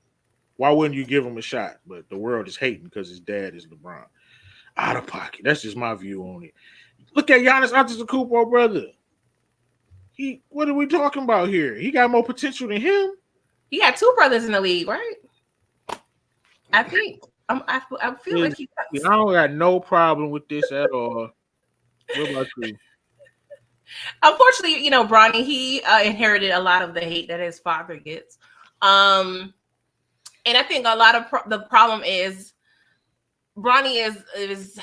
why wouldn't you give him a shot? But the world is hating because his dad is LeBron. Out of pocket. That's just my view on it. Look at Giannis Antetokounmpo, brother. What are we talking about here? He got more potential than him. He got two brothers in the league, right? I think. I feel like Listen, he I does. don't got no problem with this at all. What about you? Unfortunately, Bronny, he inherited a lot of the hate that his father gets. And I think a lot of the problem is Bronny is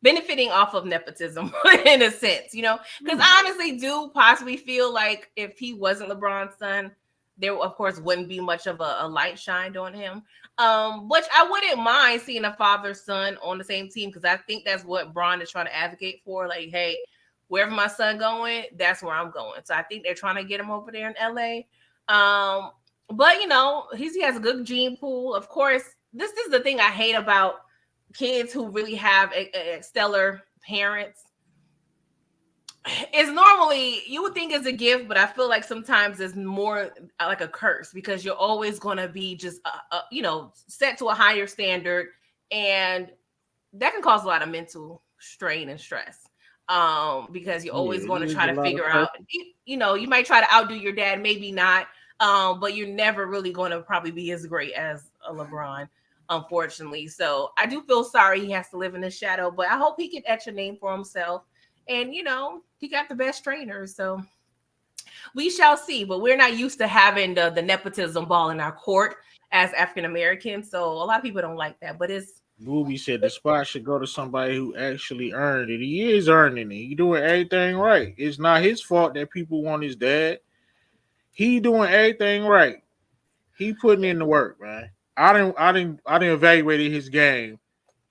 benefiting off of nepotism in a sense, because I honestly do possibly feel like if he wasn't LeBron's son, there of course wouldn't be much of a light shined on him. Which I wouldn't mind seeing a father son on the same team because I think that's what Bron is trying to advocate for. Like, hey, wherever my son going, that's where I'm going. So I think they're trying to get him over there in LA. But he has a good gene pool. Of course, this is the thing I hate about kids who really have a stellar parents. it's normally, you would think it's a gift, but I feel like sometimes it's more like a curse because you're always going to be just set to a higher standard, and that can cause a lot of mental strain and stress, because you're Yeah, always it going to is try a to lot of figure out, pressure. you might try to outdo your dad, maybe not, but you're never really going to probably be as great as a LeBron, unfortunately. So I do feel sorry he has to live in the shadow, but I hope he can etch a name for himself. And he got the best trainers, so we shall see. But we're not used to having the nepotism ball in our court as African Americans, so a lot of people don't like that. But it's Booby said the spot should go to somebody who actually earned it. He is earning it. He doing everything right. It's not his fault that people want his dad. He doing everything right. He putting in the work, man. I didn't evaluate his game.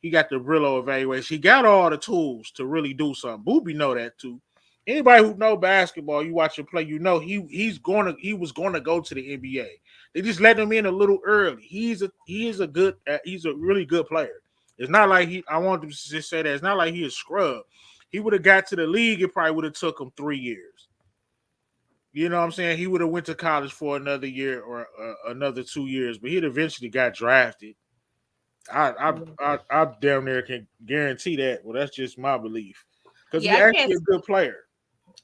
He got the Brillo evaluation. He got all the tools to really do something. Booby know that too. Anybody who know basketball, you watch him play, he was gonna go to the NBA. They just let him in a little early. He's a really good player. It's not like he. I want to just say that it's not like he is scrub. He would have got to the league. It probably would have took him 3 years. You know what I'm saying? He would have went to college for another year or another 2 years, but he'd eventually got drafted. I damn near can guarantee that. Well, that's just my belief because yeah, he's actually a good player.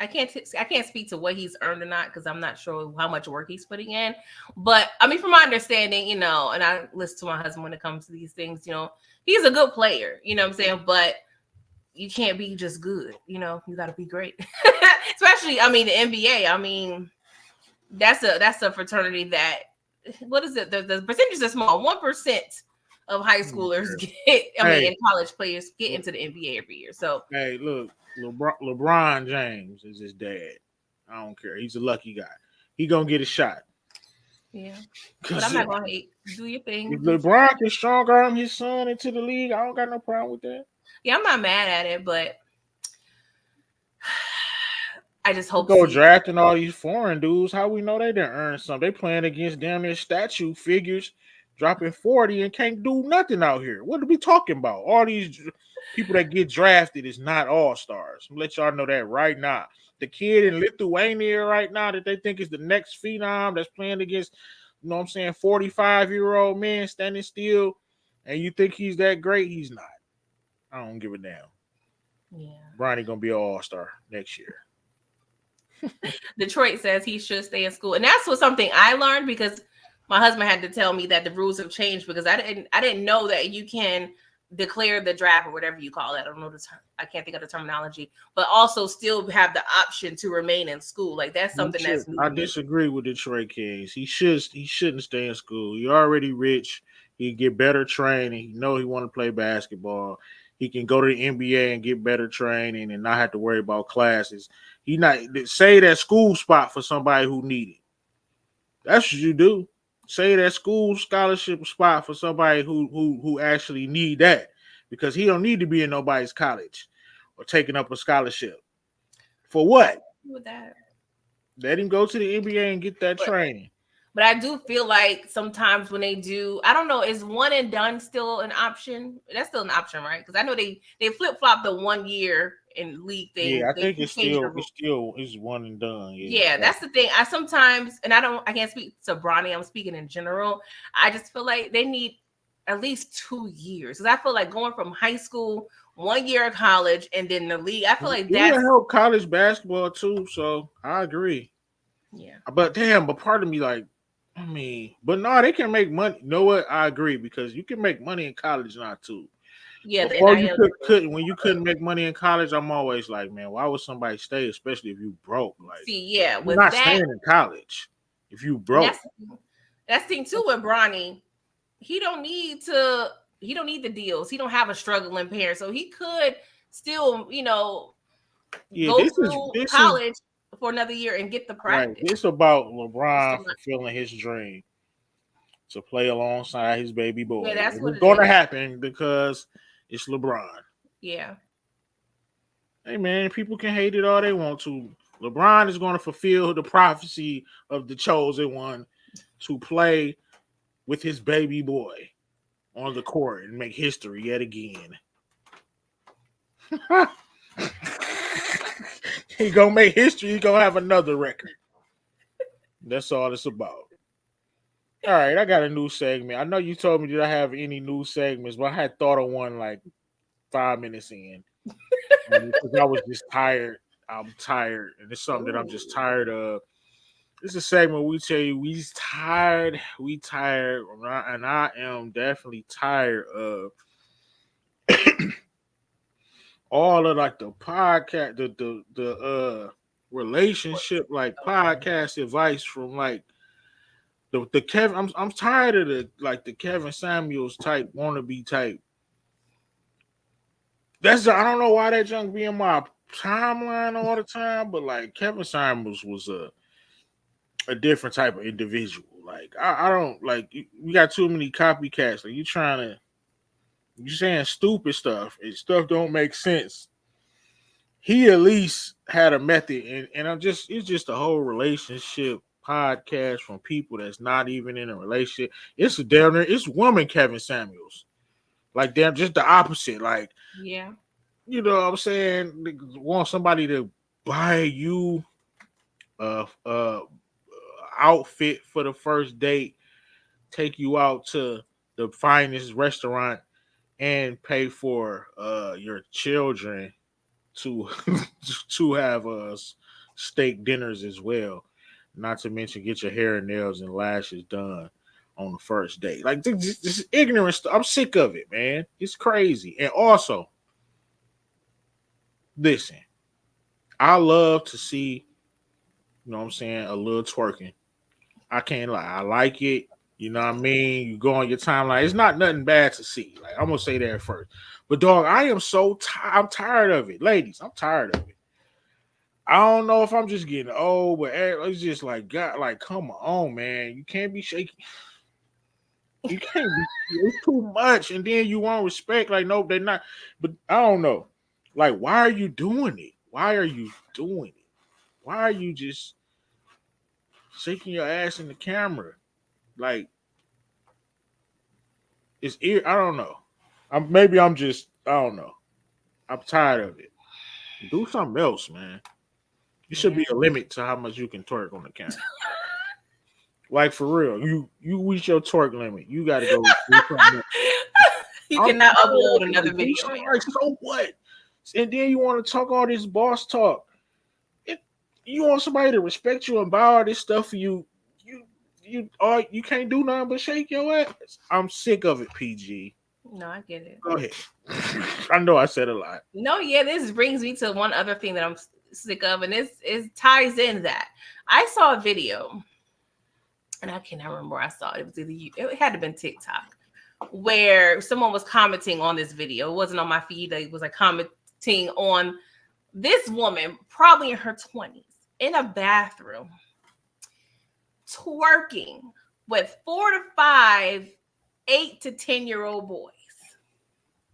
I can't speak to what he's earned or not because I'm not sure how much work he's putting in. But I mean, from my understanding, and I listen to my husband when it comes to these things. He's a good player. You know what I'm saying? But you can't be just good. You got to be great. Especially, I mean, the NBA. I mean, that's a fraternity that, what is it? The percentages are small. 1% of high schoolers get. I mean, Hey, and college players get into the NBA every year. So hey, look, LeBron James is his dad. I don't care. He's a lucky guy. He gonna get a shot. yeah. But I'm Cause not gonna hate. Do your if thing. Do what you LeBron can strong arm his son into the league, I don't got no problem with that. Yeah, I'm not mad at it, but I just We hope go see. drafting all these foreign dudes. How we know they didn't earn something? They playing against damn near statue figures, dropping 40 and can't do nothing out here. What are we talking about? All these people that get drafted is not all stars. Let y'all know that right now. The kid in Lithuania right now that they think is the next phenom that's playing against, 45-year-old men standing still, and you think he's that great? He's not. I don't give a damn. Yeah. Bronny gonna be an all-star next year. Detroit says he should stay in school. And that's what something I learned because my husband had to tell me that the rules have changed because I didn't know that you can declare the draft or whatever you call it. I don't know the term. I can't think of the terminology, but also still have the option to remain in school. Like that's He something should. that's new I to me. disagree with Detroit Kings. He shouldn't stay in school. He already rich. He get better training. He know he want to play basketball. He can go to the NBA and get better training and not have to worry about classes. He not say that school spot for somebody who need it. That's what you do. Say that school scholarship spot for somebody who actually need that because he don't need to be in nobody's college or taking up a scholarship. For I what? agree with that. Let him go to the NBA and get that But training. But I do feel like sometimes when they do, I don't know, is one and done still an option? That's still an option, right? Because I know they flip flop the 1 year in league thing. Yeah, I They think it's changed the still rule. it's still it's one and done. Yeah, Yeah, that's the thing. I sometimes, and I can't speak to Bronny. I'm speaking in general. I just feel like they need at least 2 years because I feel like going from high school, 1 year of college, and then the league. I feel like it would that's help college basketball too. So I agree. yeah, But damn, but part of me like, I mean, but no, they can make money. You know what? I agree because you can make money in college now too. yeah. The Before you NIL couldn't when you couldn't make money in college, I'm always like, man, why would somebody stay, especially if you broke? Like, see, yeah, you're with not that, staying in college if you and broke. that's the thing too with Bronny. he don't need to he don't need the deals. He don't have a struggling parent. So he could still, Yeah, go through this is college for another year and get the right. practice. This about It's LeBron still not, fulfilling his dream to play alongside his baby yeah, boy. that's And what it's it going to is. happen because it's LeBron. Yeah. Hey, man, people can hate it all they want to. LeBron is going to fulfill the prophecy of the chosen one to play with his baby boy on the court and make history yet again. He gonna make history. He gonna have another record. That's all it's about. All right, I got a new segment. I know you told me did I have any new segments, but I had thought of one like 5 minutes in because I was just tired. I'm tired, and it's something that I'm just Ooh. tired of. This is a segment we tell you we's tired, we tired, and I am definitely tired of all of like the podcast, the relationship like podcast advice from like the Kevin. I'm tired of the Kevin Samuels type wannabe type. I don't know why that junk be in my timeline all the time, but like Kevin Samuels was a different type of individual. Like I don't like we got too many copycats. Like you saying stupid stuff and stuff don't make sense. He at least had a method, and I'm just it's just a whole relationship podcast from people that's not even in a relationship. It's a damn near it's woman Kevin Samuels. Like damn, just the opposite. Like Yeah. you know what I'm saying? They want somebody to buy you a outfit for the first date, take you out to the finest restaurant, and pay for your children to to have steak dinners as well. Not to mention get your hair and nails and lashes done on the first date. Like this ignorant stuff. I'm sick of it, man. It's crazy. And also, listen, I love to see, you know what I'm saying, a little twerking. I can't lie. I like it. You know what I mean? You go on your timeline. It's not nothing bad to see. Like I'm gonna say that first. But dog, I am so tired. I'm tired of it, ladies. I'm tired of it. I don't know if I'm just getting old, but it's just like God, like come on, man. You can't be shaking. You can't be. It's too much, and then you want respect. Like no, they're not. But I don't know. Like why are you doing it? Why are you doing it? Why are you just shaking your ass in the camera? Like I don't know. Maybe I'm just I don't know. I'm tired of it. Do something else, man. There should Yeah. be a limit to how much you can twerk on the camera. Like for real, you reach your torque limit. You got to go do something else. You I'm cannot tired upload of it. another Like, do video, something man. like so what? And then you want to talk all this boss talk. It, you want somebody to respect you and buy all this stuff for you. You you can't do nothing but shake your ass. I'm sick of it, PG. No, I get it. Go ahead. I know I said a lot. No, yeah, this brings me to one other thing that I'm sick of, and this is ties in that. I saw a video, and I cannot remember where I saw it. It was either it had to have been TikTok, where someone was commenting on this video. It wasn't on my feed. It was like commenting on this woman, probably in her 20s, in a bathroom, twerking with 4 to 5, 8 to 10-year-old boys.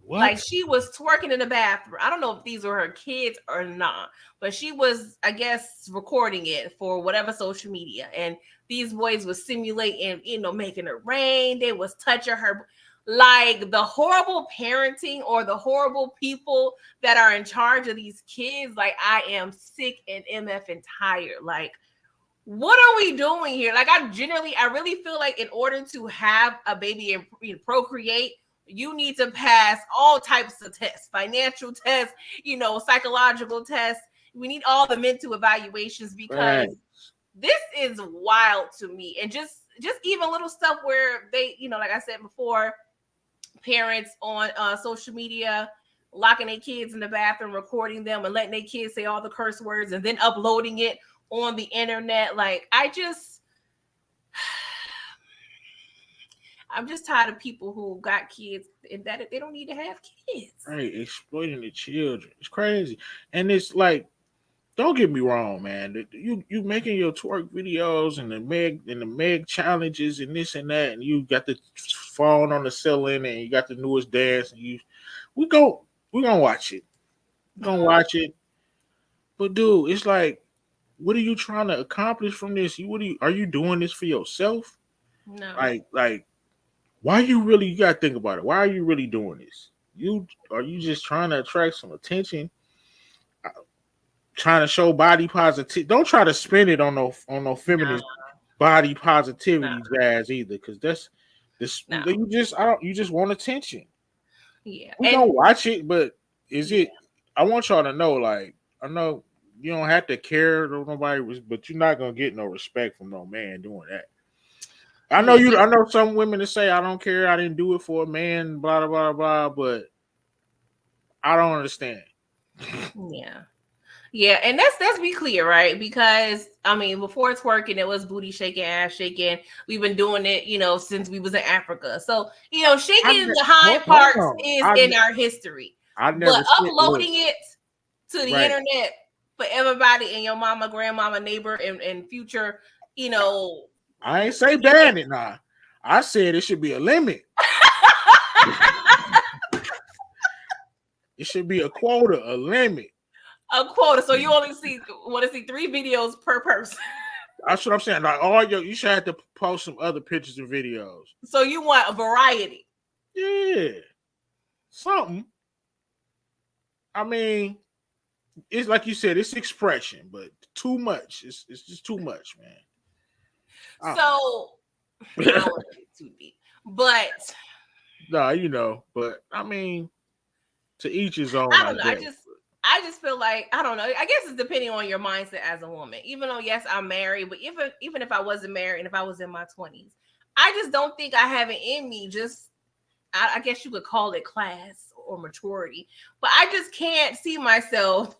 Like What? she was twerking in the bathroom. I don't know if these were her kids or not, but she was, I guess, recording it for whatever social media. And these boys was simulating, making it rain. They was touching her. Like the horrible parenting or the horrible people that are in charge of these kids. Like I am sick and MF and tired. Like, what are we doing here? Like I really feel like in order to have a baby and procreate, you need to pass all types of tests, financial tests, psychological tests. We need all the mental evaluations because Right. this is wild to me. And just even little stuff where they, like I said before, parents on social media locking their kids in the bathroom, recording them and letting their kids say all the curse words and then uploading it on the internet. Like I'm just tired of people who got kids and that they don't need to have kids. Right. Exploiting the children. It's crazy. And it's like, don't get me wrong, man. You making your twerk videos and the Meg challenges and this and that, and you got the phone on the ceiling and you got the newest dance, and we go we gonna watch it. We gonna watch it. But dude, it's like, what are you trying to accomplish from this? Are you doing this for yourself? No. Like why you gotta think about it. Why are you really doing this? You just trying to attract some attention? trying to show body positive. Don't try to spin it on no Nah, feminist body nah, positivity jazz either, because that's this. no. You just want attention. Yeah. We And gonna watch it, but is yeah. it? I want y'all to know, like, I know you don't have to care to nobody, but you're not gonna get no respect from no man doing that. I know Yeah. you. I know some women that say I don't care. I didn't do it for a man. Blah blah blah blah. But I don't understand. Yeah. Yeah, and let's be clear, right? Because I mean, before it's working, it was booty shaking, ass shaking. We've been doing it, since we was in Africa. So shaking the hind Hold parts on. is in our history. I But never said look uploading it to the right. internet for everybody and your mama, grandmama, neighbor, and future, you know. I ain't say ban it now. I said it should be a limit. It should be a quota, a limit. A quota, so you only want to see 3 videos per person. That's what I'm saying. Like you should have to post some other pictures and videos. So you want a variety. Yeah. Something. I mean, it's like you said, it's expression, but too much. It's just too much, man. So I don't want to get too deep. But but I mean, to each his own, I I don't know. guess. I just feel like I don't know. I guess it's depending on your mindset as a woman. Even though yes, I'm married, but even if I wasn't married and if I was in my 20s, I just don't think I have it in me. Just I guess you could call it class or maturity, but I just can't see myself.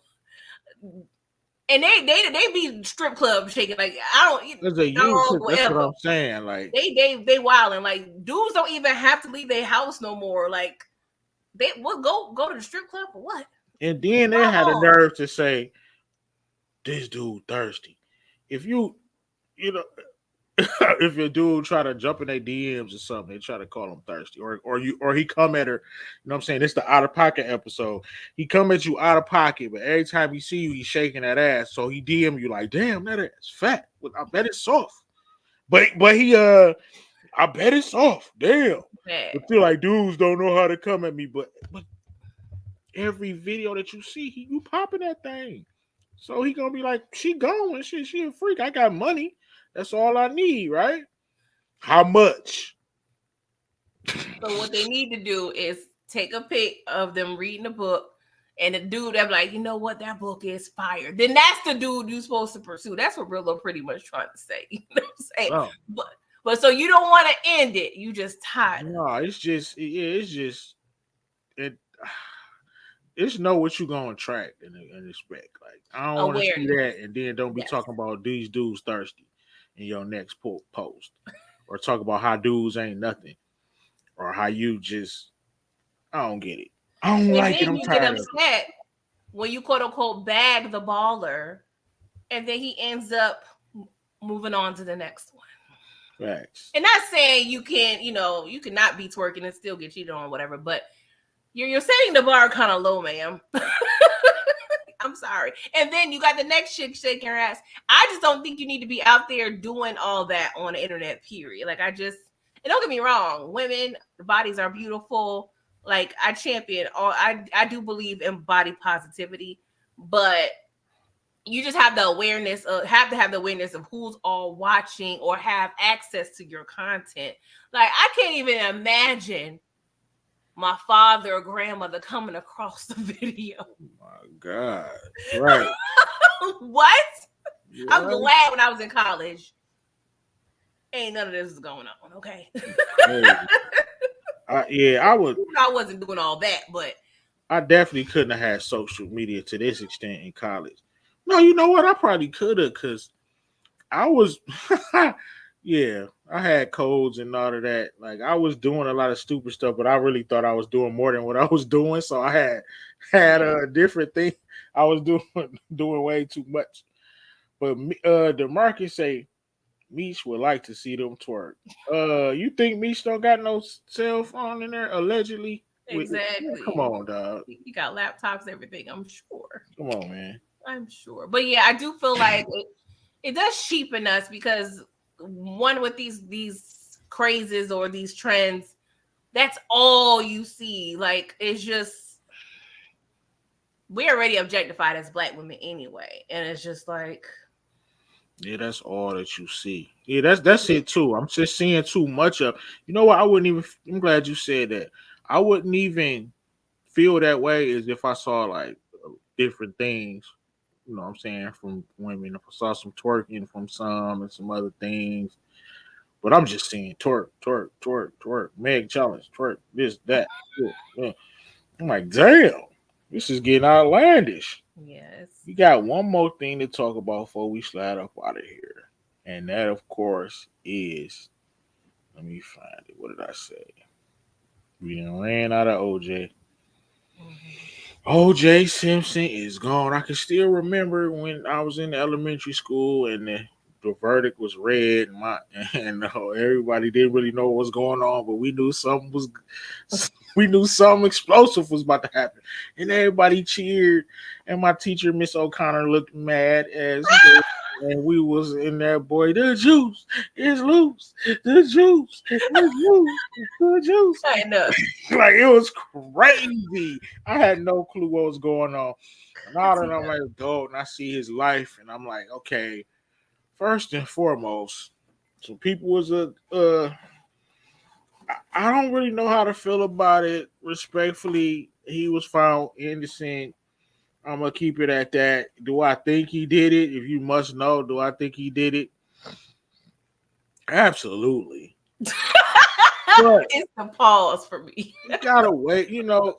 And they be strip club shaking like I don't As a youth, dog that's what whatever. I'm saying. Like They wilding like dudes don't even have to leave their house no more. Like they will go to the strip club for what? and then they had the nerve to say, this dude thirsty. If you know, if your dude try to jump in their DMs or something, they try to call him thirsty, or he come at her. You know what I'm saying? It's the out of pocket episode. He come at you out of pocket, but every time he see you, he's shaking that ass. So he DM you like, damn, that ass fat. Well, I bet it's soft. But he I bet it's soft. Damn. I feel like dudes don't know how to come at me, but every video that you see, you popping that thing. So he gonna be like, she going, she a freak. I got money. That's all I need, right? How much? So what they need to do is take a pic of them reading a book, and the dude that be like, you know what, that book is fire. Then that's the dude you're supposed to pursue. That's what Brillo pretty much trying to say. You know what I'm saying? Oh. But so you don't want to end it. You just tired. No, it's just it. It's know what you gonna attract and expect. Like I don't want to see that, and then don't be talking about these dudes thirsty in your next post, or talk about how dudes ain't nothing, or how you just I don't get it. I don't like it. Then I'm you get tired of upset when you quote unquote bag the baller, and then he ends up moving on to the next one. Facts. And not saying you can't, you cannot be twerking and still get cheated on, or whatever, but you're setting the bar kind of low, ma'am. I'm sorry. And then you got the next chick shaking her ass. I just don't think you need to be out there doing all that on the internet, period. Like and don't get me wrong, women, bodies are beautiful. Like I champion I do believe in body positivity, but you just have to have the awareness of who's all watching or have access to your content. Like I can't even imagine my father or grandmother coming across the video. Oh my God. Right. What? I'm glad when I was in college, ain't none of this is going on, okay? I would. I wasn't doing all that, but I definitely couldn't have had social media to this extent in college. No, you know what? I probably could have, because I was, yeah, I had codes and all of that. Like I was doing a lot of stupid stuff, but I really thought I was doing more than what I was doing. So I had a different thing. I was doing way too much. But the market say Meech would like to see them twerk. You think Meech don't got no cell phone in there allegedly? Exactly. Come on, dog. You got laptops, everything. I'm sure. Come on, man. I'm sure. But yeah, I do feel like it does cheapen us, because one with these crazes or these trends, that's all you see. Like it's just we already objectified as black women anyway, and it's just like, Yeah, that's all that you see. Yeah, that's it too. I'm just seeing too much of. You know what? I wouldn't even. I'm glad you said that. I wouldn't even feel that way as if I saw like different things. You know what I'm saying, from women. If I saw some twerking from some and some other things, but I'm just seeing twerk, twerk, twerk, twerk, Meg challenge, twerk, this, that. Yeah, yeah. I'm like, damn, this is getting outlandish. yes. We got one more thing to talk about before we slide up out of here. And that, of course, is, let me find it. What did I say? We done ran out of OJ. Mhm. OJ Simpson is gone. I can still remember when I was in elementary school and the verdict was read. And everybody didn't really know what was going on, but we knew something was. We knew something explosive was about to happen, and everybody cheered. And my teacher, Miss O'Connor, looked mad as hell. And we was in there, boy. The juice is loose. The juice is loose. The juice. I know. Like it was crazy. I had no clue what was going on. Now that I'm an adult and I see his life, and I'm like, okay, first and foremost, some people was I don't really know how to feel about it. Respectfully, he was found innocent. I'm gonna keep it at that. Do I think he did it? If you must know, do I think he did it? Absolutely. But It's the pause for me. you gotta wait.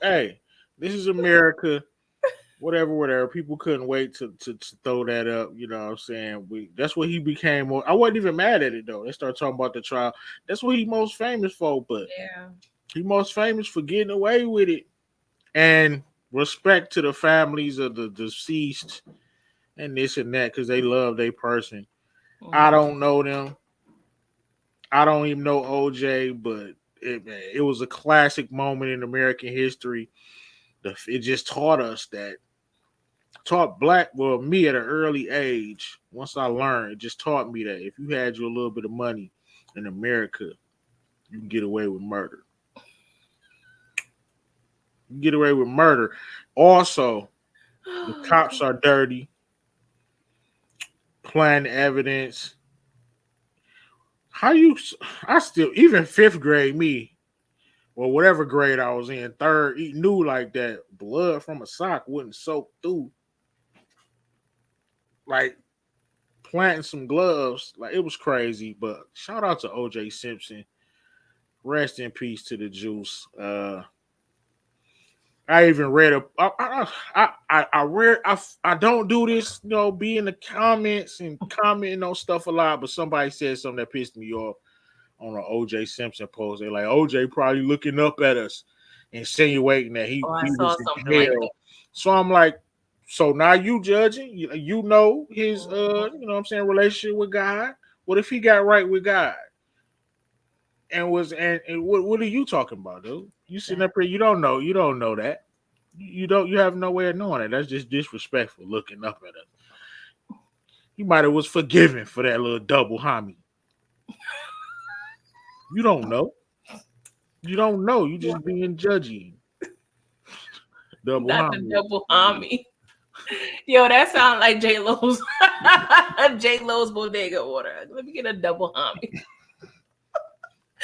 Hey, this is America. Whatever, whatever. People couldn't wait to throw that up. You know what I'm saying? That's what he became. I wasn't even mad at it though. They started talking about the trial. That's what he most famous for. But Yeah. he most famous for getting away with it. And respect to the families of the deceased and this and that because they love their person. I Mhm. don't know them. I don't even know OJ, but it was a classic moment in American history. It just taught us that taught me at an early age. Once I learned, it just taught me that if you had you a little bit of money in America, you can get away with murder. You can get away with murder. Also, the Oh cops God. are dirty, plant evidence. How you? I still even fifth grade me, or whatever grade I was in, third, knew like that blood from a sock wouldn't soak through. Like planting some gloves, like it was crazy. But shout out to OJ Simpson. Rest in peace to the juice. I even read a. I read. I don't do this. Be in the comments and commenting on stuff a lot. But somebody said something that pissed me off on an OJ Simpson post. They're like, OJ probably looking up at us, insinuating that Oh, I he saw was something in like hell. So I'm like, so now you judging? You know his that. you know what I'm saying, relationship with God. What if he got right with God? And what are you talking about, dude? You sitting up here, you don't know that. You have no way of knowing it. That's just disrespectful looking up at us. You might have was forgiven for that little double homie. You don't know. You don't know. You just being judgy. Double Not the homie. double homie. Yo, that sounds like J Lo's J Lo's bodega order. Let me get a double homie.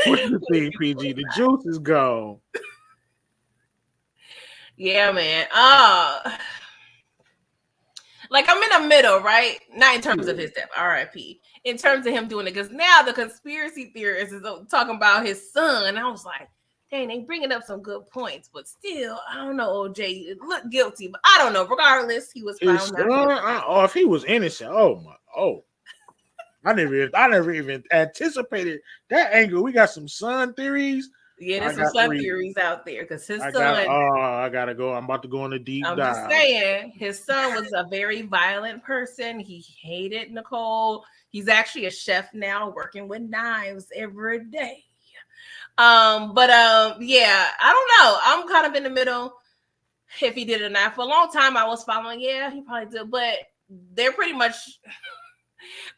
What do you think, PG? The juice is gone. Yeah, man. Like I'm in the middle, right? Not in terms of Yeah. his death, R.I.P. In terms of him doing it, because now the conspiracy theorists is talking about his son. I was like, dang, they bringing up some good points, but still, I don't know. OJ looked guilty, but I don't know. Regardless, he was His found son, not guilty. if he was innocent, I never even anticipated that angle. We got some son theories. Yeah, I there's some got to sun read. theories out there because his I got. son. I gotta go. I'm about to go on a deep I'm just dive. saying, his son was a very violent person. He hated Nicole. He's actually a chef now, working with knives every day. But yeah, I don't know. I'm kind of in the middle if he did it or not. For a long time, I was following, yeah, he probably did, but they're pretty much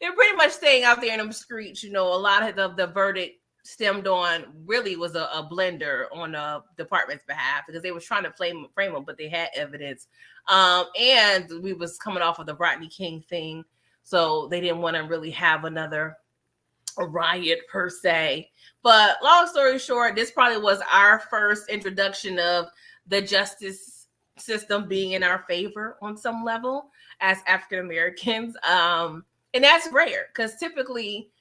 they're pretty much staying out there in them streets. A lot of the verdict stemmed on really was a blender on the department's behalf because they was trying to frame him, but they had evidence. And we was coming off of the Rodney King thing, so they didn't want to really have another riot per se. But long story short, this probably was our first introduction of the justice system being in our favor on some level as African Americans. And that's rare because typically,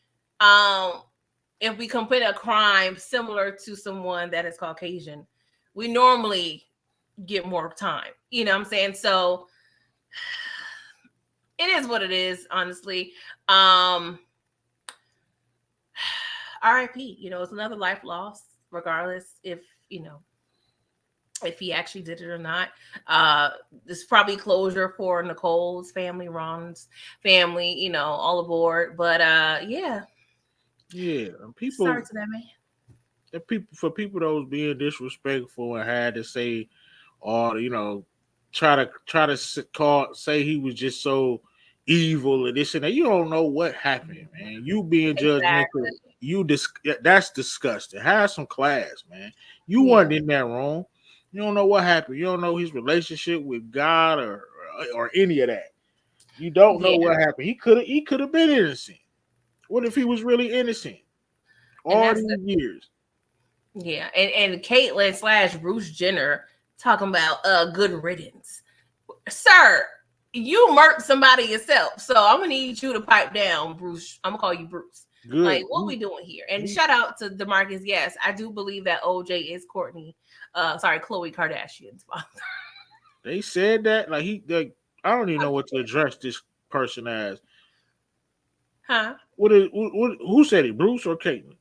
if we commit a crime similar to someone that is Caucasian, we normally get more time. You know what I'm saying? So it is what it is, honestly. RIP, it's another life lost, regardless if he actually did it or not. There's probably closure for Nicole's family, Ron's family, all aboard. But yeah. Yeah, people. Sorry to that man. For people that was being disrespectful and had to say, or try to say he was just so evil and this and that. You don't know what happened, man. You being judgmental. Exactly. That's disgusting. Have some class, man. You wasn't in that room. You don't know what happened. You don't know his relationship with God or any of that. You don't know what happened. He could have been innocent. What if he was really innocent? All these years. Yeah, and Caitlyn / Bruce Jenner talking about good riddance. Sir, you murked somebody yourself, so I'm gonna need you to pipe down, Bruce. I'm gonna call you Bruce. Good. Like, what we doing here? And shout out to DeMarcus. Yes, I do believe that OJ is Khloe Kardashian's father. They said that I don't even know what to address this person as. Huh? Who said it? Bruce or Caitlyn?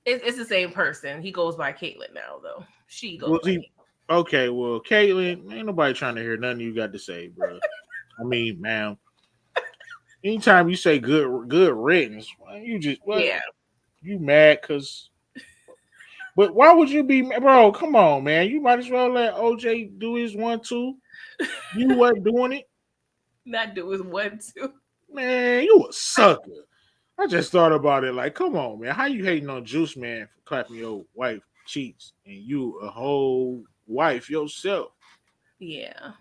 It's the same person. He goes by Caitlyn now, though. She goes by Caitlyn. Okay, well, Caitlyn, ain't nobody trying to hear nothing you got to say, bro. I mean, ma'am. Anytime you say good riddance, you just you mad because. But why would you be, bro? Come on, man. You might as well let OJ do his 1-2. You wasn't doing it. Not do his 1-2. Man, you a sucker. I just thought about it. Like, come on, man. How you hating on Juice Man for clapping your wife cheeks and you a whole wife yourself? Yeah,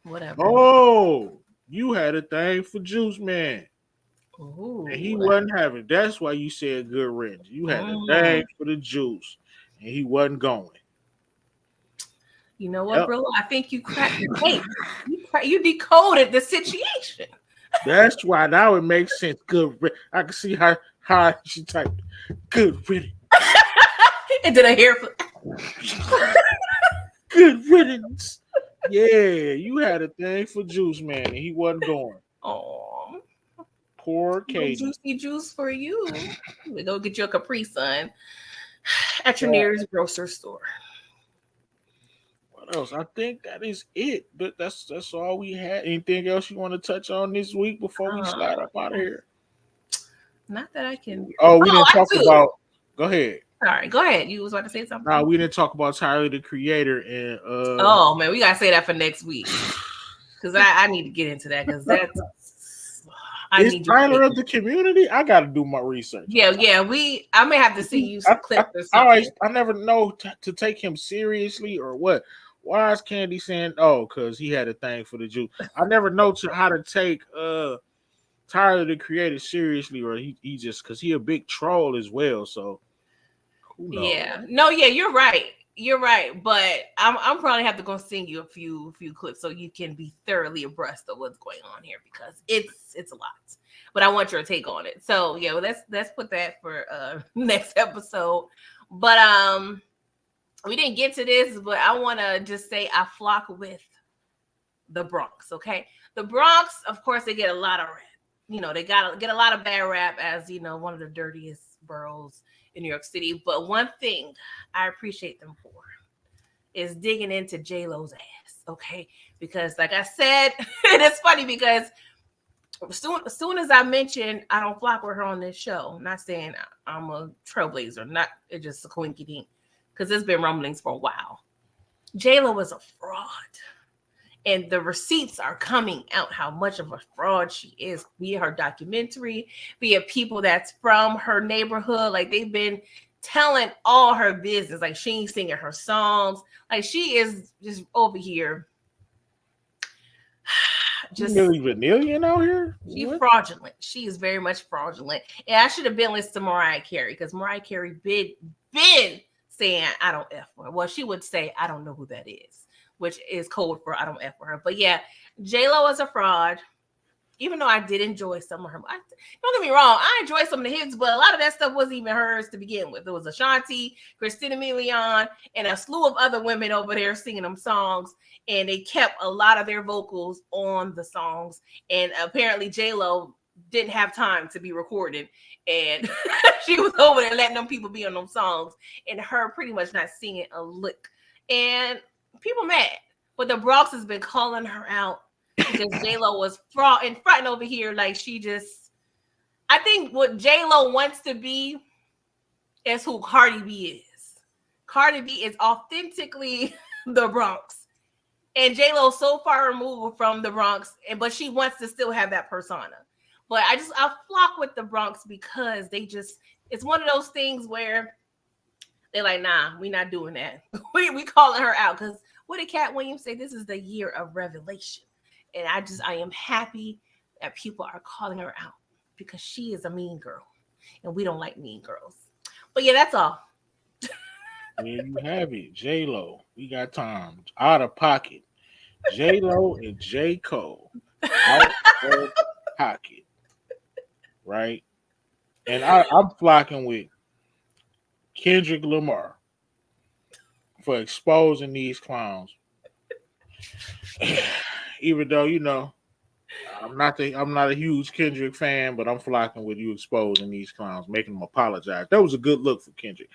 whatever. Oh, you had a thing for Juice Man. Ooh, and he wasn't having. That's why you said good riddance. You had a thing for the juice, and he wasn't going. You know what, bro? I think you cracked the case. You decoded the situation. That's why now it makes sense. Good. I can see how she typed good riddance. And did I hear? Good riddance. Yeah, you had a thing for Juice Man, and he wasn't going. Oh, poor Katie. Juicy juice for you. We go get you a Capri Sun at your nearest grocery store. What else? I think that is it. That's all we had. Anything else you want to touch on this week before we slide up out of here? Not that I can. Oh, we didn't talk about. Go ahead. Sorry, go ahead. You was about to say something. No, we didn't talk about Tyler the Creator and. Oh man, we gotta say that for next week because I need to get into that because that's. Is Tyler of the Community? I got to do my research. Yeah. I may have to see you some clips or something. I never know to take him seriously or what. Why is Candy saying, "Oh, because he had a thing for the Jew"? I never know how to take Tyler the Creator seriously, or he just because he a big troll as well. So who knows? Yeah, no, yeah, you're right. You're right, but I'm probably have to go sing you a few clips so you can be thoroughly abreast of what's going on here because it's a lot. But I want your take on it. So yeah, well, let's put that for next episode. But we didn't get to this, but I want to just say I flock with the Bronx. Okay, the Bronx, of course, they get a lot of rap. They get a lot of bad rap as one of the dirtiest boroughs in New York City. But one thing I appreciate them for is digging into J-Lo's ass, okay? Because like I said, and it's funny because as soon as I mentioned I don't flock with her on this show, I'm not saying I'm a trailblazer, not it's just a coinky dink, because there's been rumblings for a while. J-Lo is a fraud. and the receipts are coming out how much of a fraud she is via her documentary, via people that's from her neighborhood. Like they've been telling all her business. Like she ain't singing her songs. Like she is just over here. Just Millie Vanillion out here? she What? fraudulent. She is very much fraudulent. And I should have been listening to Mariah Carey because Mariah Carey been saying I don't F her. Well, she would say I don't know who that is, which is code for I don't F her. But yeah, J Lo is a fraud. Even though I did enjoy some of her, don't get me wrong, I enjoyed some of the hits, but a lot of that stuff wasn't even hers to begin with. It was Ashanti, Christina Milian, and a slew of other women over there singing them songs, and they kept a lot of their vocals on the songs. And apparently, J Lo didn't have time to be recorded, and she was over there letting them people be on them songs, and her pretty much not singing a lick. And people mad, but the Bronx has been calling her out because J Lo was fraud in front over here. Like she just, I think what J Lo wants to be is who Cardi B is. Cardi B is authentically the Bronx, and J Lo so far removed from the Bronx, but she wants to still have that persona. But I flock with the Bronx because they just, it's one of those things where they're like, nah, we not doing that. we calling her out because what did Cat Williams say? This is the year of revelation. And I am happy that people are calling her out because she is a mean girl and we don't like mean girls. But yeah, that's all. There you have it. J Lo. We got time. Out of pocket. J Lo and J Cole. Out of pocket. Right? And I'm flocking with Kendrick Lamar for exposing these clowns. Even though, I'm not a huge Kendrick fan, but I'm flocking with you exposing these clowns, making them apologize. That was a good look for Kendrick.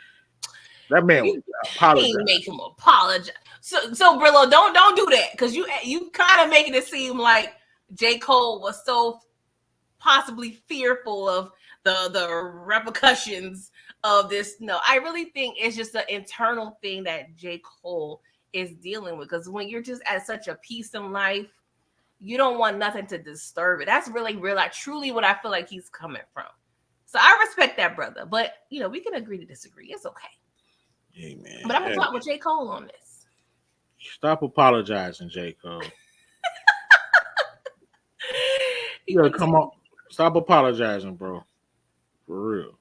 That man was apologizing. Make him apologize. So Brillo, don't do that because you kind of making it seem like J. Cole was so possibly fearful of the repercussions of this. No, I really think it's just an internal thing that J. Cole is dealing with because when you're just at such a peace in life, you don't want nothing to disturb it. That's really real, like truly what I feel like he's coming from. So I respect that, brother. But we can agree to disagree. It's okay. Hey, man. But I'm gonna talk with J. Cole on this. Stop apologizing, J. Cole. Yeah, come on. Stop apologizing, bro. For real.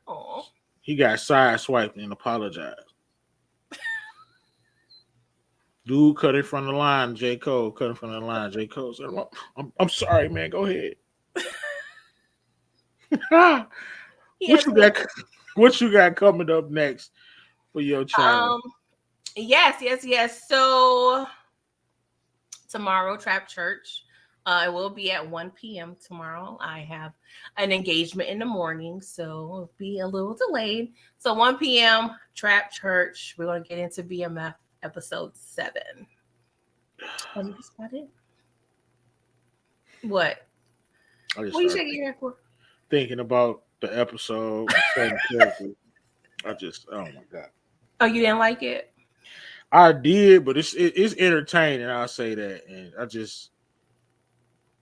Aww. He got sideswiped and apologized. Dude cut it from the line. J. Cole cut it from the line. J. Cole said, I'm sorry, man. Go ahead. What you got coming up next for your channel? Yes. So tomorrow, Trap Church. It will be at 1 p.m. tomorrow. I have an engagement in the morning, so it'll be a little delayed. So 1 p.m. Trap Church. We're gonna get into BMF episode 7. Oh, you just got it? What? What are you shaking your head for? Thinking about the episode. Oh my God. Oh, you didn't like it? I did, but it's entertaining. I'll say that, and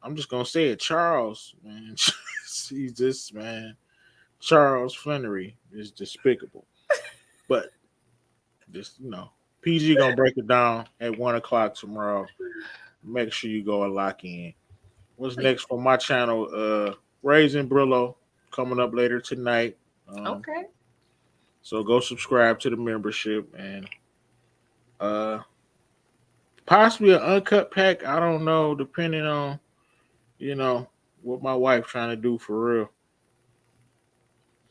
I'm just gonna say it. Charles, man, he's just man. Charles Flannery is despicable, but just PG gonna break it down at 1:00 tomorrow. Make sure you go and lock in. What's next for my channel? Raising Brillo coming up later tonight. Okay. So go subscribe to the membership and possibly an uncut pack. I don't know, depending on what my wife trying to do for real.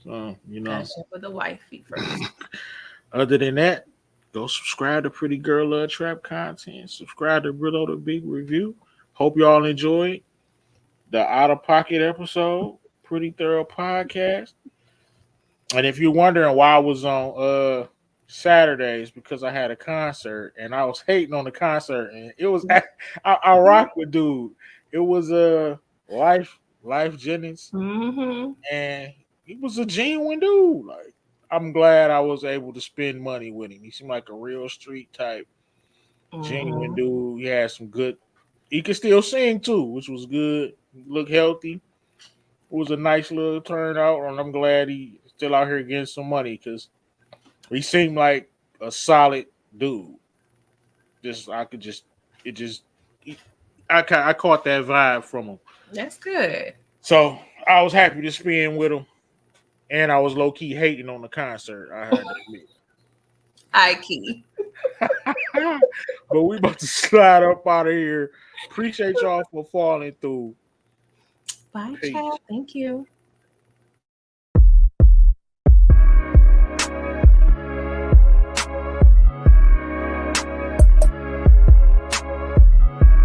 So Gotta check with the wifey first. Other than that, go subscribe to Pretty Girl Love Trap content. Subscribe to Brillo the Big Review. Hope y'all enjoyed the Out of Pocket episode. Pretty thorough podcast. And if you're wondering why I was on Saturdays, because I had a concert and I was hating on the concert, and it was I rock with dude. It was Life Jennings, and he was a genuine dude. I'm glad I was able to spend money with him. He seemed like a real street type. Genuine Mhm. dude. He had some good. He could still sing too, which was good. Look healthy. It was a nice little turnout, and I'm glad he still out here getting some money because he seemed like a solid dude. Just I could just it just I caught that vibe from him. That's good. So I was happy to spend with him, and I was low key hating on the concert. I had to admit. High key. But we about to slide up out of here. Appreciate y'all for falling through. Bye, Peace. chat. Thank you.